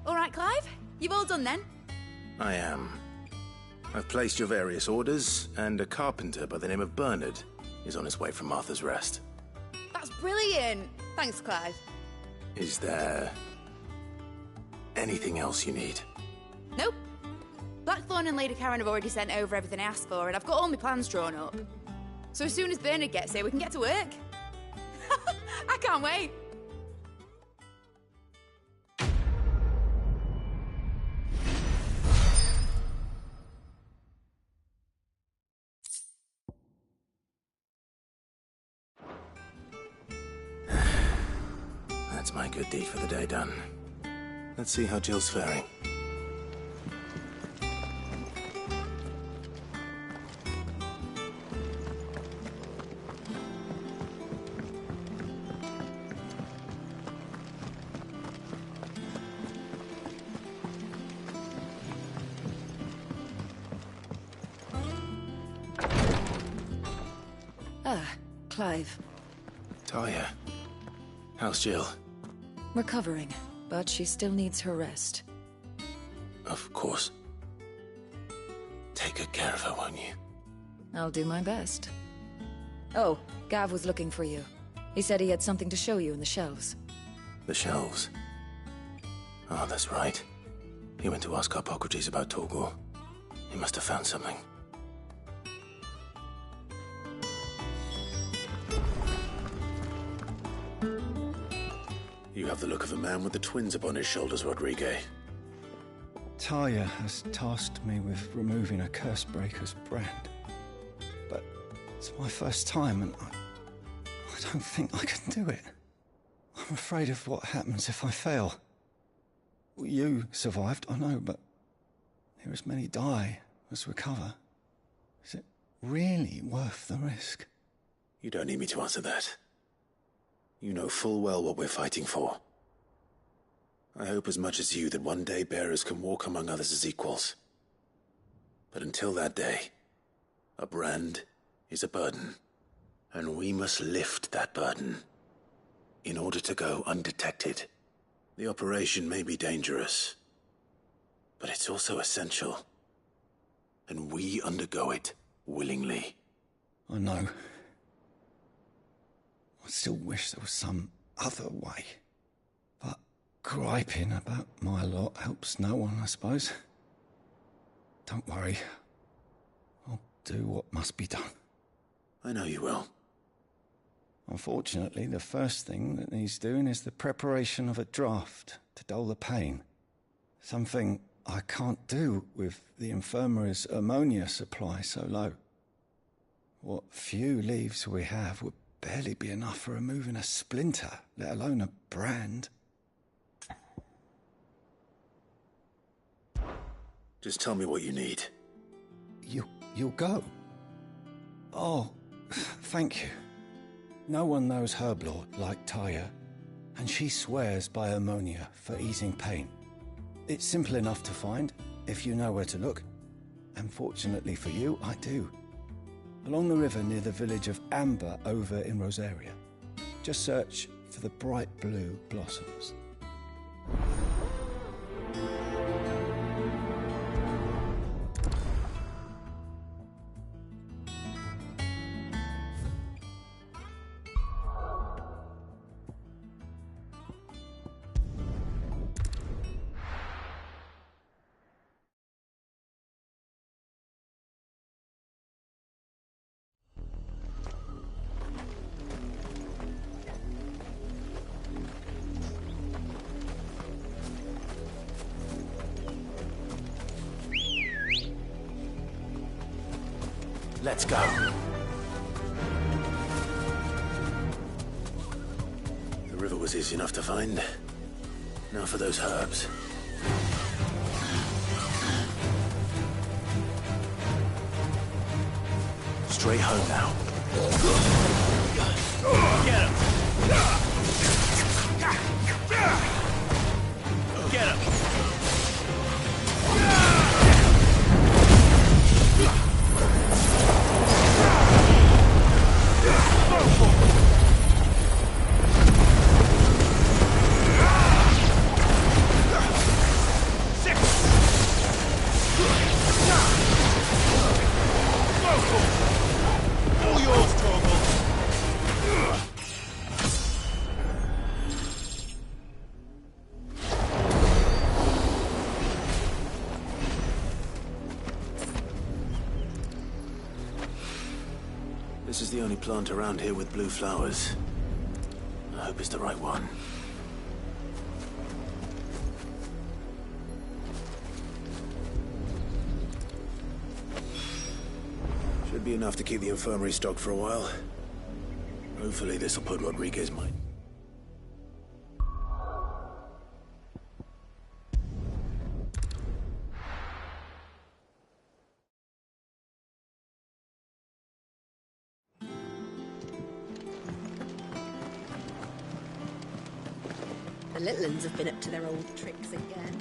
All right, Clive? You've all done then? I am. I've placed your various orders, and a carpenter by the name of Bernard is on his way from Martha's Rest. That's brilliant. Thanks, Clive. Is there anything else you need? Nope. Blackthorn and Lady Karen have already sent over everything I asked for, and I've got all my plans drawn up. So as soon as Bernard gets here, we can get to work. I can't wait. That's my good deed for the day done. Let's see how Jill's faring. Clive. Talia. How's Jill? Recovering, but she still needs her rest. Of course. Take good care of her, won't you? I'll do my best. Oh, Gav was looking for you. He said he had something to show you in the shelves. The shelves? Oh, that's right. He went to ask Hippocrates about Torgor. He must have found something. You have the look of a man with the twins upon his shoulders, Rodrigue. Talia has tasked me with removing a Cursebreaker's brand. But it's my first time, and I don't think I can do it. I'm afraid of what happens if I fail. You survived, I know, but here as many die as recover. Is it really worth the risk? You don't need me to answer that. You know full well what we're fighting for. I hope as much as you that one day bearers can walk among others as equals. But until that day, a brand is a burden, and we must lift that burden in order to go undetected. The operation may be dangerous, but it's also essential, and we undergo it willingly. I know. I still wish there was some other way. But griping about my lot helps no one, I suppose. Don't worry. I'll do what must be done. I know you will. Unfortunately, the first thing that needs doing is the preparation of a draft to dull the pain. Something I can't do with the infirmary's ammonia supply so low. What few leaves we have would barely be enough for removing a splinter, let alone a brand. Just tell me what you need. You'll go? Oh, thank you. No one knows Herblord like Talia, and she swears by ammonia for easing pain. It's simple enough to find, if you know where to look. And fortunately for you, I do. Along the river near the village of Amber over in Rosaria. Just search for the bright blue blossoms. Let's go. The river was easy enough to find. Now for those herbs. straight home now. Get him! Get him! All yours, Torgal. This is the only plant around here with blue flowers. I hope it's the right one. Should be enough to keep the infirmary stocked for a while. Hopefully this'll put Rodriguez mind. The little uns have been up to their old tricks again.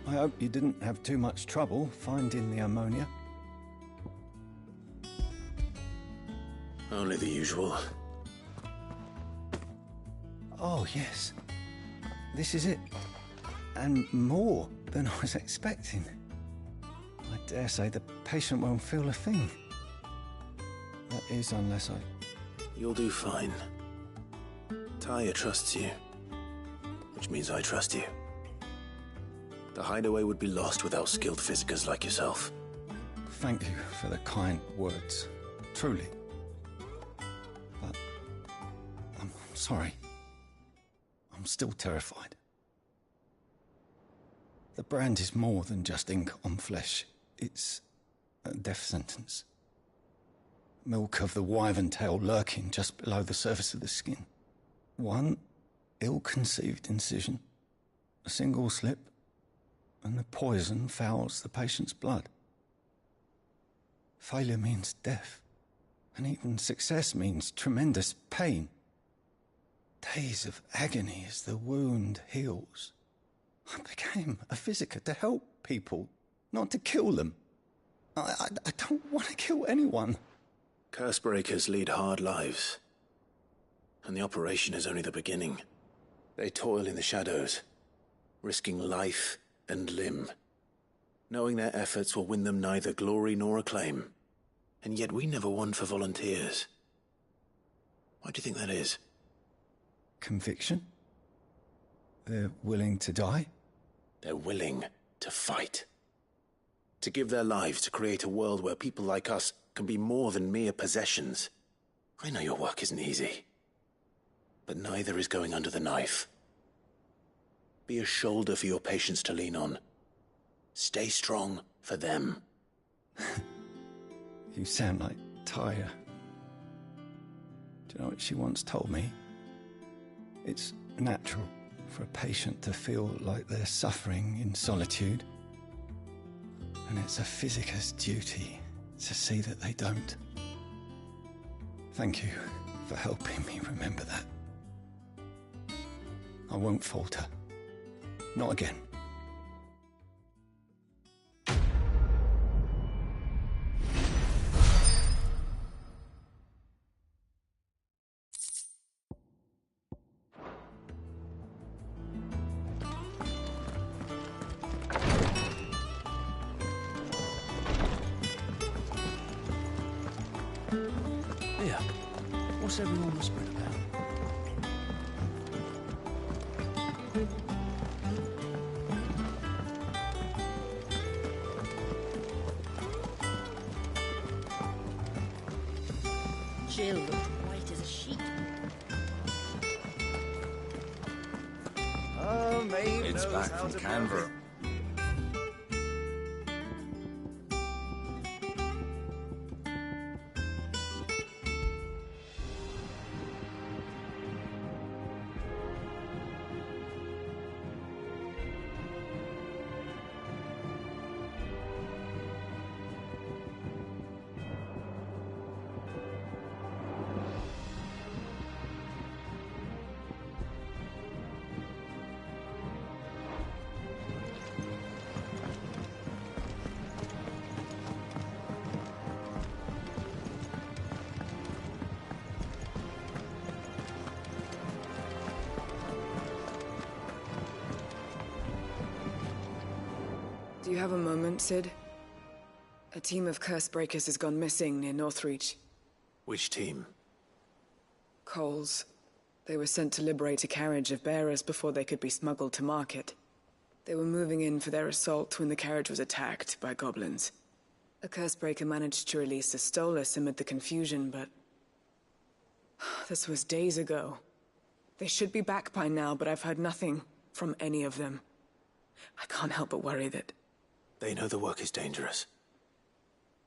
I hope you didn't have too much trouble finding the ammonia. Only the usual. Oh, yes. This is it. And more than I was expecting. I dare say the patient won't feel a thing. That is, unless I... You'll do fine. Taya trusts you. Which means I trust you. The hideaway would be lost without skilled physicers like yourself. Thank you for the kind words. Truly. But... I'm sorry. I'm still terrified. The brand is more than just ink on flesh. It's a death sentence. Milk of the wyvern tail lurking just below the surface of the skin. One ill-conceived incision, a single slip, and the poison fouls the patient's blood. Failure means death, and even success means tremendous pain. Days of agony as the wound heals. I became a physiker to help people, not to kill them. I don't want to kill anyone. Cursebreakers lead hard lives. And the operation is only the beginning. They toil in the shadows, risking life and limb, knowing their efforts will win them neither glory nor acclaim. And yet we never won for volunteers. Why do you think that is? Conviction? They're willing to die? They're willing to fight. To give their lives to create a world where people like us can be more than mere possessions. I know your work isn't easy. But neither is going under the knife. Be a shoulder for your patients to lean on. Stay strong for them. You sound like Taya. Do you know what she once told me? It's natural for a patient to feel like they're suffering in solitude. And it's a physiker's duty to see that they don't. Thank you for helping me remember that. I won't falter. Not again. Yeah. What's everyone whispering about? Jill looked white as a sheet. It's back from Canberra. Do you have a moment, Sid? A team of curse breakers has gone missing near Northreach. Which team? Coles. They were sent to liberate a carriage of bearers before they could be smuggled to market. They were moving in for their assault when the carriage was attacked by goblins. A cursebreaker managed to release a Stolas amid the confusion, but... this was days ago. They should be back by now, but I've heard nothing from any of them. I can't help but worry that... They know the work is dangerous.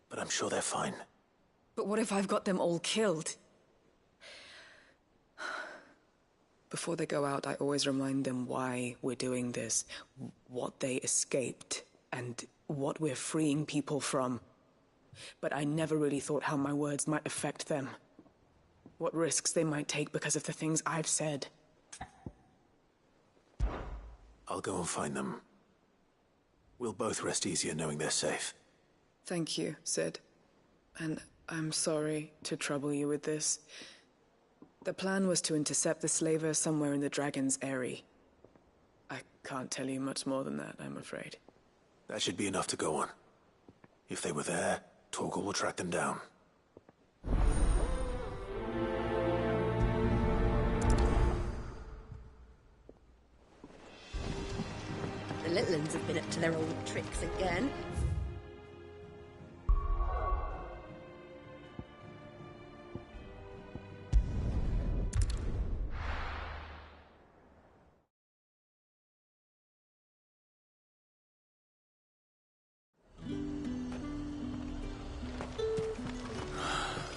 But I'm sure they're fine. But what if I've got them all killed? Before they go out, I always remind them why we're doing this, what they escaped, and what we're freeing people from. But I never really thought how my words might affect them. What risks they might take because of the things I've said. I'll go and find them. We'll both rest easier knowing they're safe. Thank you, Sid. And I'm sorry to trouble you with this. The plan was to intercept the slaver somewhere in the Dragon's Eyrie. I can't tell you much more than that, I'm afraid. That should be enough to go on. If they were there, Torgal will track them down. The little ones have been up to their old tricks again.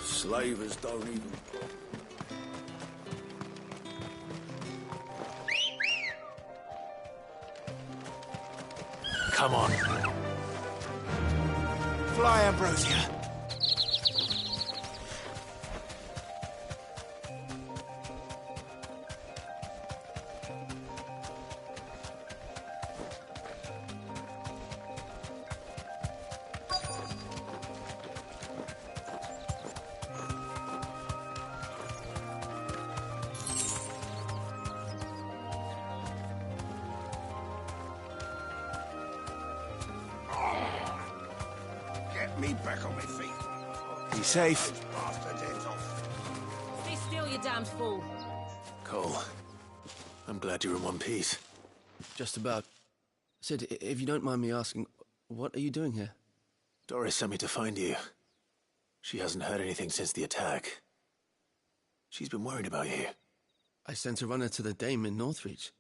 Slavers don't even... Come on. Fly, Ambrosia. Me back on my feet. Be safe. Stay still, you damned fool. Cole, I'm glad you're in one piece. Just about. Sid, if you don't mind me asking, what are you doing here? Doris sent me to find you. She hasn't heard anything since the attack. She's been worried about you. I sent a runner to the Dame in Northreach.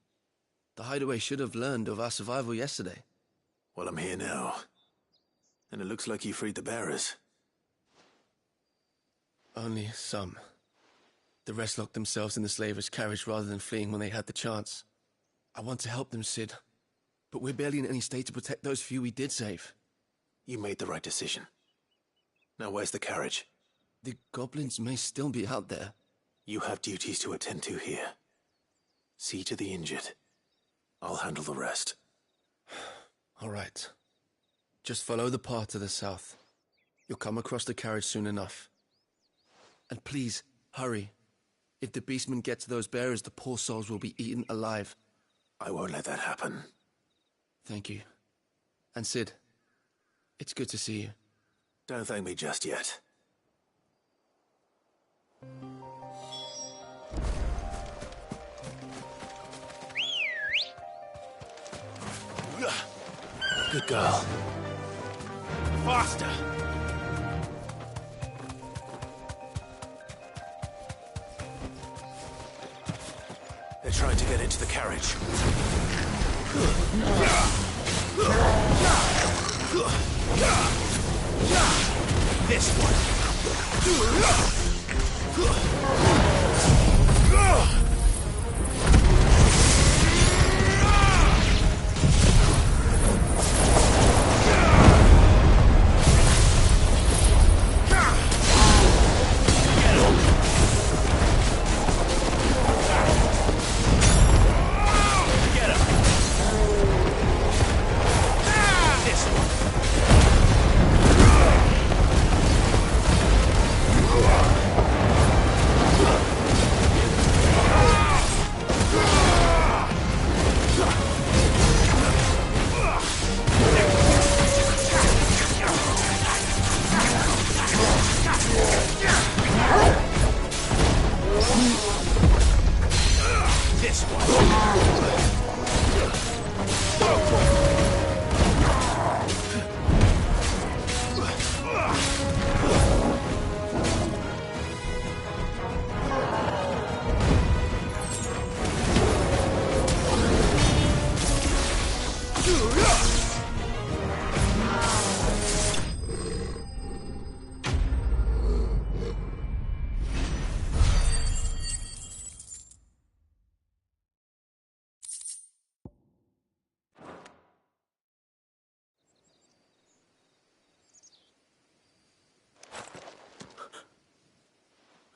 The hideaway should have learned of our survival yesterday. Well, I'm here now. And it looks like you freed the bearers. Only some. The rest locked themselves in the slaver's carriage rather than fleeing when they had the chance. I want to help them, Sid. But we're barely in any state to protect those few we did save. You made the right decision. Now where's the carriage? The goblins may still be out there. You have duties to attend to here. See to the injured. I'll handle the rest. All right. Just follow the path to the south. You'll come across the carriage soon enough. And please, hurry. If the beastmen get to those bearers, the poor souls will be eaten alive. I won't let that happen. Thank you. And Sid, it's good to see you. Don't thank me just yet. Good girl. Faster! They're trying to get into the carriage. This one!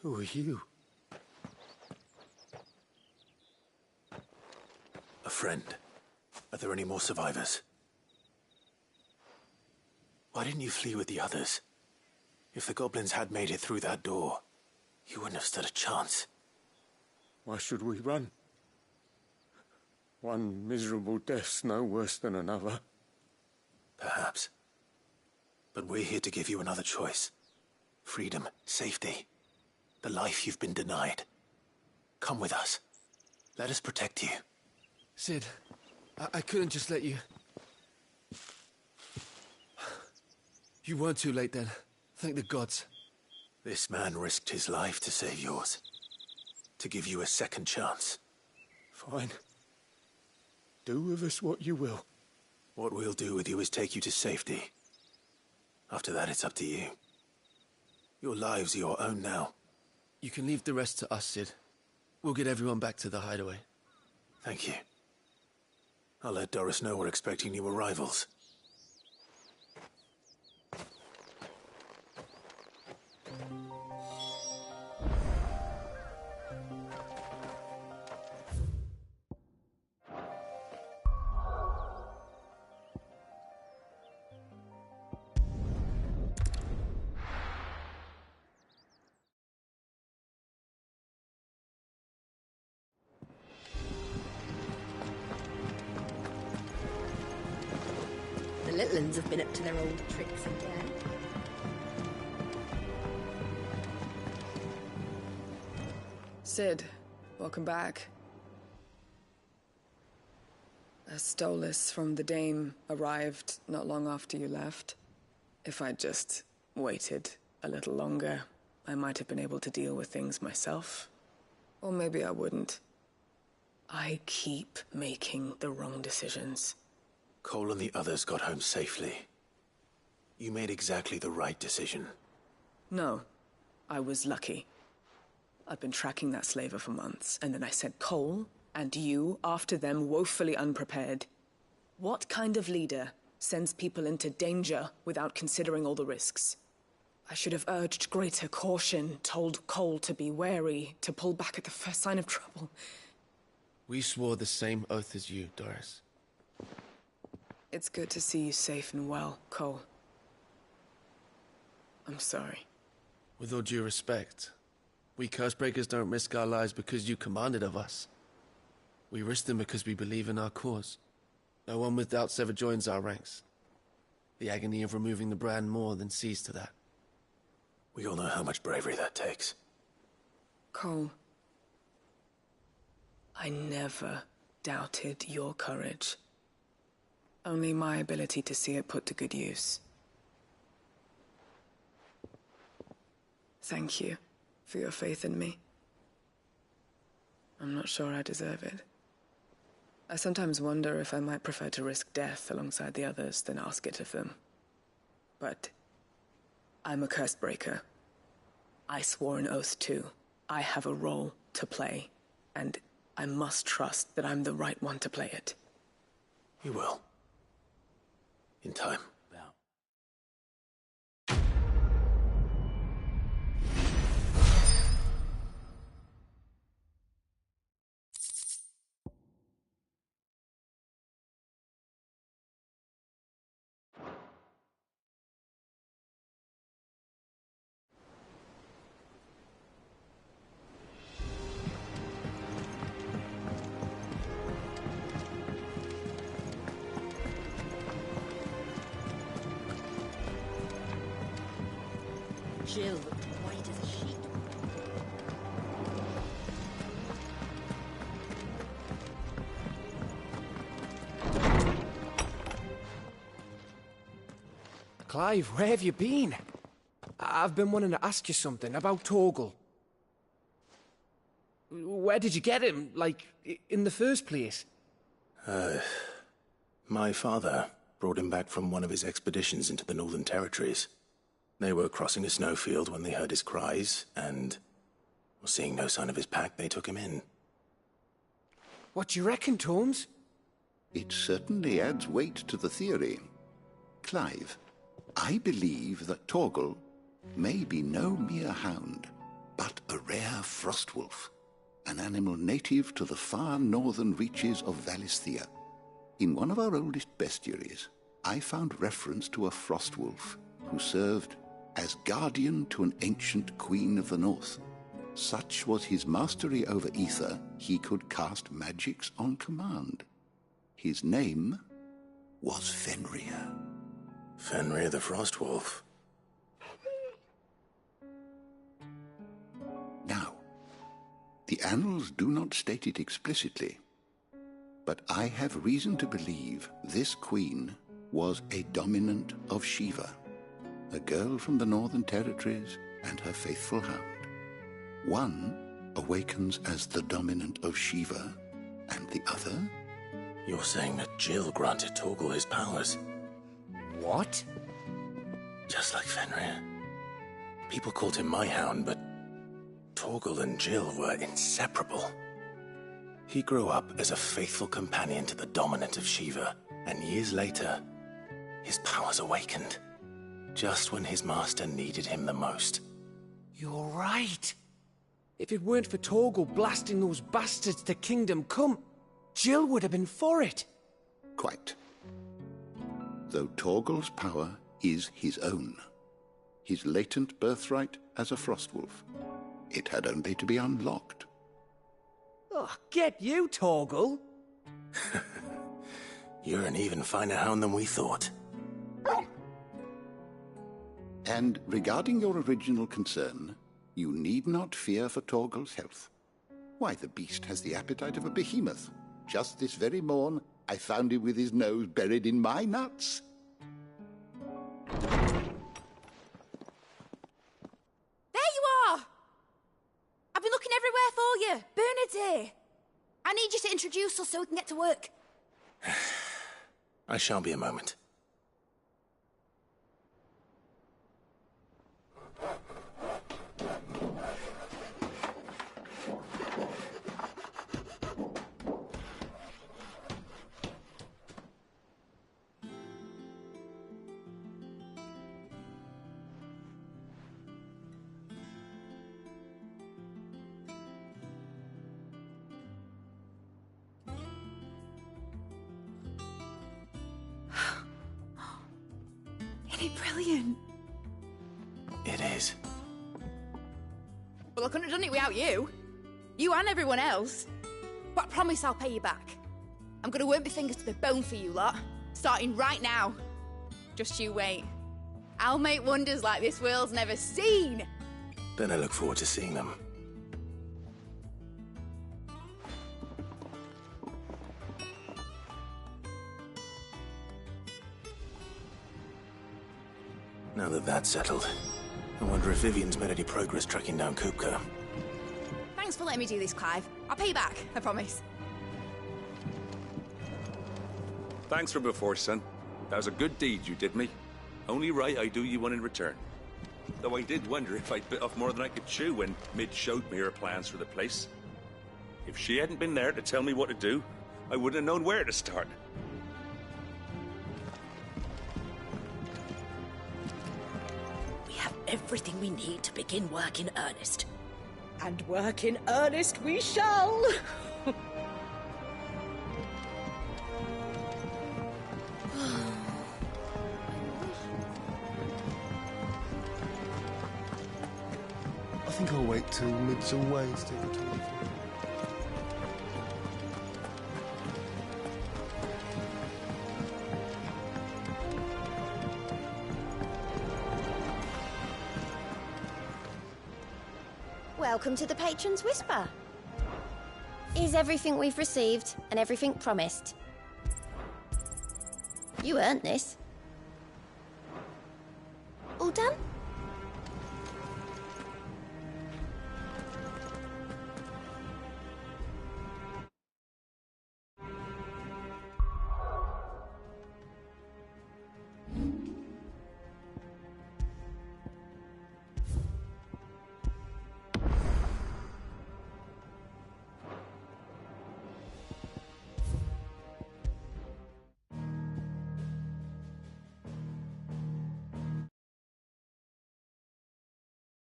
Who are you? A friend. Are there any more survivors? Why didn't you flee with the others? If the goblins had made it through that door, you wouldn't have stood a chance. Why should we run? One miserable death's no worse than another. Perhaps. But we're here to give you another choice. Freedom, safety, the life you've been denied. Come with us. Let us protect you. Sid, I couldn't just let you... You weren't too late then. Thank the gods. This man risked his life to save yours. To give you a second chance. Fine. Do with us what you will. What we'll do with you is take you to safety. After that, it's up to you. Your lives are your own now. You can leave the rest to us, Sid. We'll get everyone back to the hideaway. Thank you. I'll let Doris know we're expecting new arrivals. The little uns have been up to their old tricks again. Sid, welcome back. A Stolas from the Dame arrived not long after you left. If I'd just waited a little longer, I might have been able to deal with things myself. Or maybe I wouldn't. I keep making the wrong decisions. Cole and the others got home safely. You made exactly the right decision. No, I was lucky. I've been tracking that slaver for months, and then I sent Cole and you after them woefully unprepared. What kind of leader sends people into danger without considering all the risks? I should have urged greater caution, told Cole to be wary, to pull back at the first sign of trouble. We swore the same oath as you, Doris. It's good to see you safe and well, Cole. I'm sorry. With all due respect, we Cursebreakers don't risk our lives because you commanded of us. We risk them because we believe in our cause. No one with doubts ever joins our ranks. The agony of removing the brand more than sees to that. We all know how much bravery that takes. Cole, I never doubted your courage. Only my ability to see it put to good use. Thank you for your faith in me. I'm not sure I deserve it. I sometimes wonder if I might prefer to risk death alongside the others than ask it of them. But I'm a Cursebreaker. I swore an oath too. I have a role to play, and I must trust that I'm the right one to play it. You will. In time. Jill looked white as a sheet. Clive, where have you been? I've been wanting to ask you something about Torgal. Where did you get him, like, in the first place? My father brought him back from one of his expeditions into the Northern Territories. They were crossing a snowfield when they heard his cries, and, seeing no sign of his pack, they took him in. What do you reckon, Torms? It certainly adds weight to the theory. Clive, I believe that Torgal may be no mere hound. but a rare frostwolf, an animal native to the far northern reaches of Valisthea. In one of our oldest bestiaries, I found reference to a frostwolf who served as guardian to an ancient queen of the north. Such was his mastery over ether, he could cast magics on command. His name was Fenrir. Fenrir the Frostwolf. Now, the annals do not state it explicitly, but I have reason to believe this queen was a dominant of Shiva, a girl from the Northern Territories and her faithful hound. One awakens as the dominant of Shiva, and the other? You're saying that Jill granted Torgal his powers? What? Just like Fenrir. People called him my hound, but Torgal and Jill were inseparable. He grew up as a faithful companion to the dominant of Shiva, and years later, his powers awakened, just when his master needed him the most. You're right. If it weren't for Torgal blasting those bastards to Kingdom Come, Jill would have been for it. Quite. Though Torgal's power is his own, his latent birthright as a Frostwolf. It had only to be unlocked. Oh, get you, Torgal! You're an even finer hound than we thought. And regarding your original concern, you need not fear for Torgal's health. Why, the beast has the appetite of a behemoth. Just this very morn, I found him with his nose buried in my nuts. There you are! I've been looking everywhere for you. Bernard's here. I need you to introduce us so we can get to work. I shall be a moment. Isn't it brilliant? It is. Well, I couldn't have done it without you. You and everyone else. But I promise I'll pay you back. I'm gonna work my fingers to the bone for you lot, starting right now. Just you wait. I'll make wonders like this world's never seen. Then I look forward to seeing them. Now that that's settled, I wonder if Vivian's made any progress tracking down Kupka. Thanks for letting me do this, Clive. I'll pay you back, I promise. Thanks for before, son. That was a good deed you did me. Only right I do you one in return. Though I did wonder if I'd bit off more than I could chew when Mid showed me her plans for the place. If she hadn't been there to tell me what to do, I wouldn't have known where to start. Everything we need to begin work in earnest. And work in earnest we shall! I think I'll wait till Mid's away to take a tour. Welcome to the Patron's Whisper. Is everything we've received and everything promised? You earned this. All done?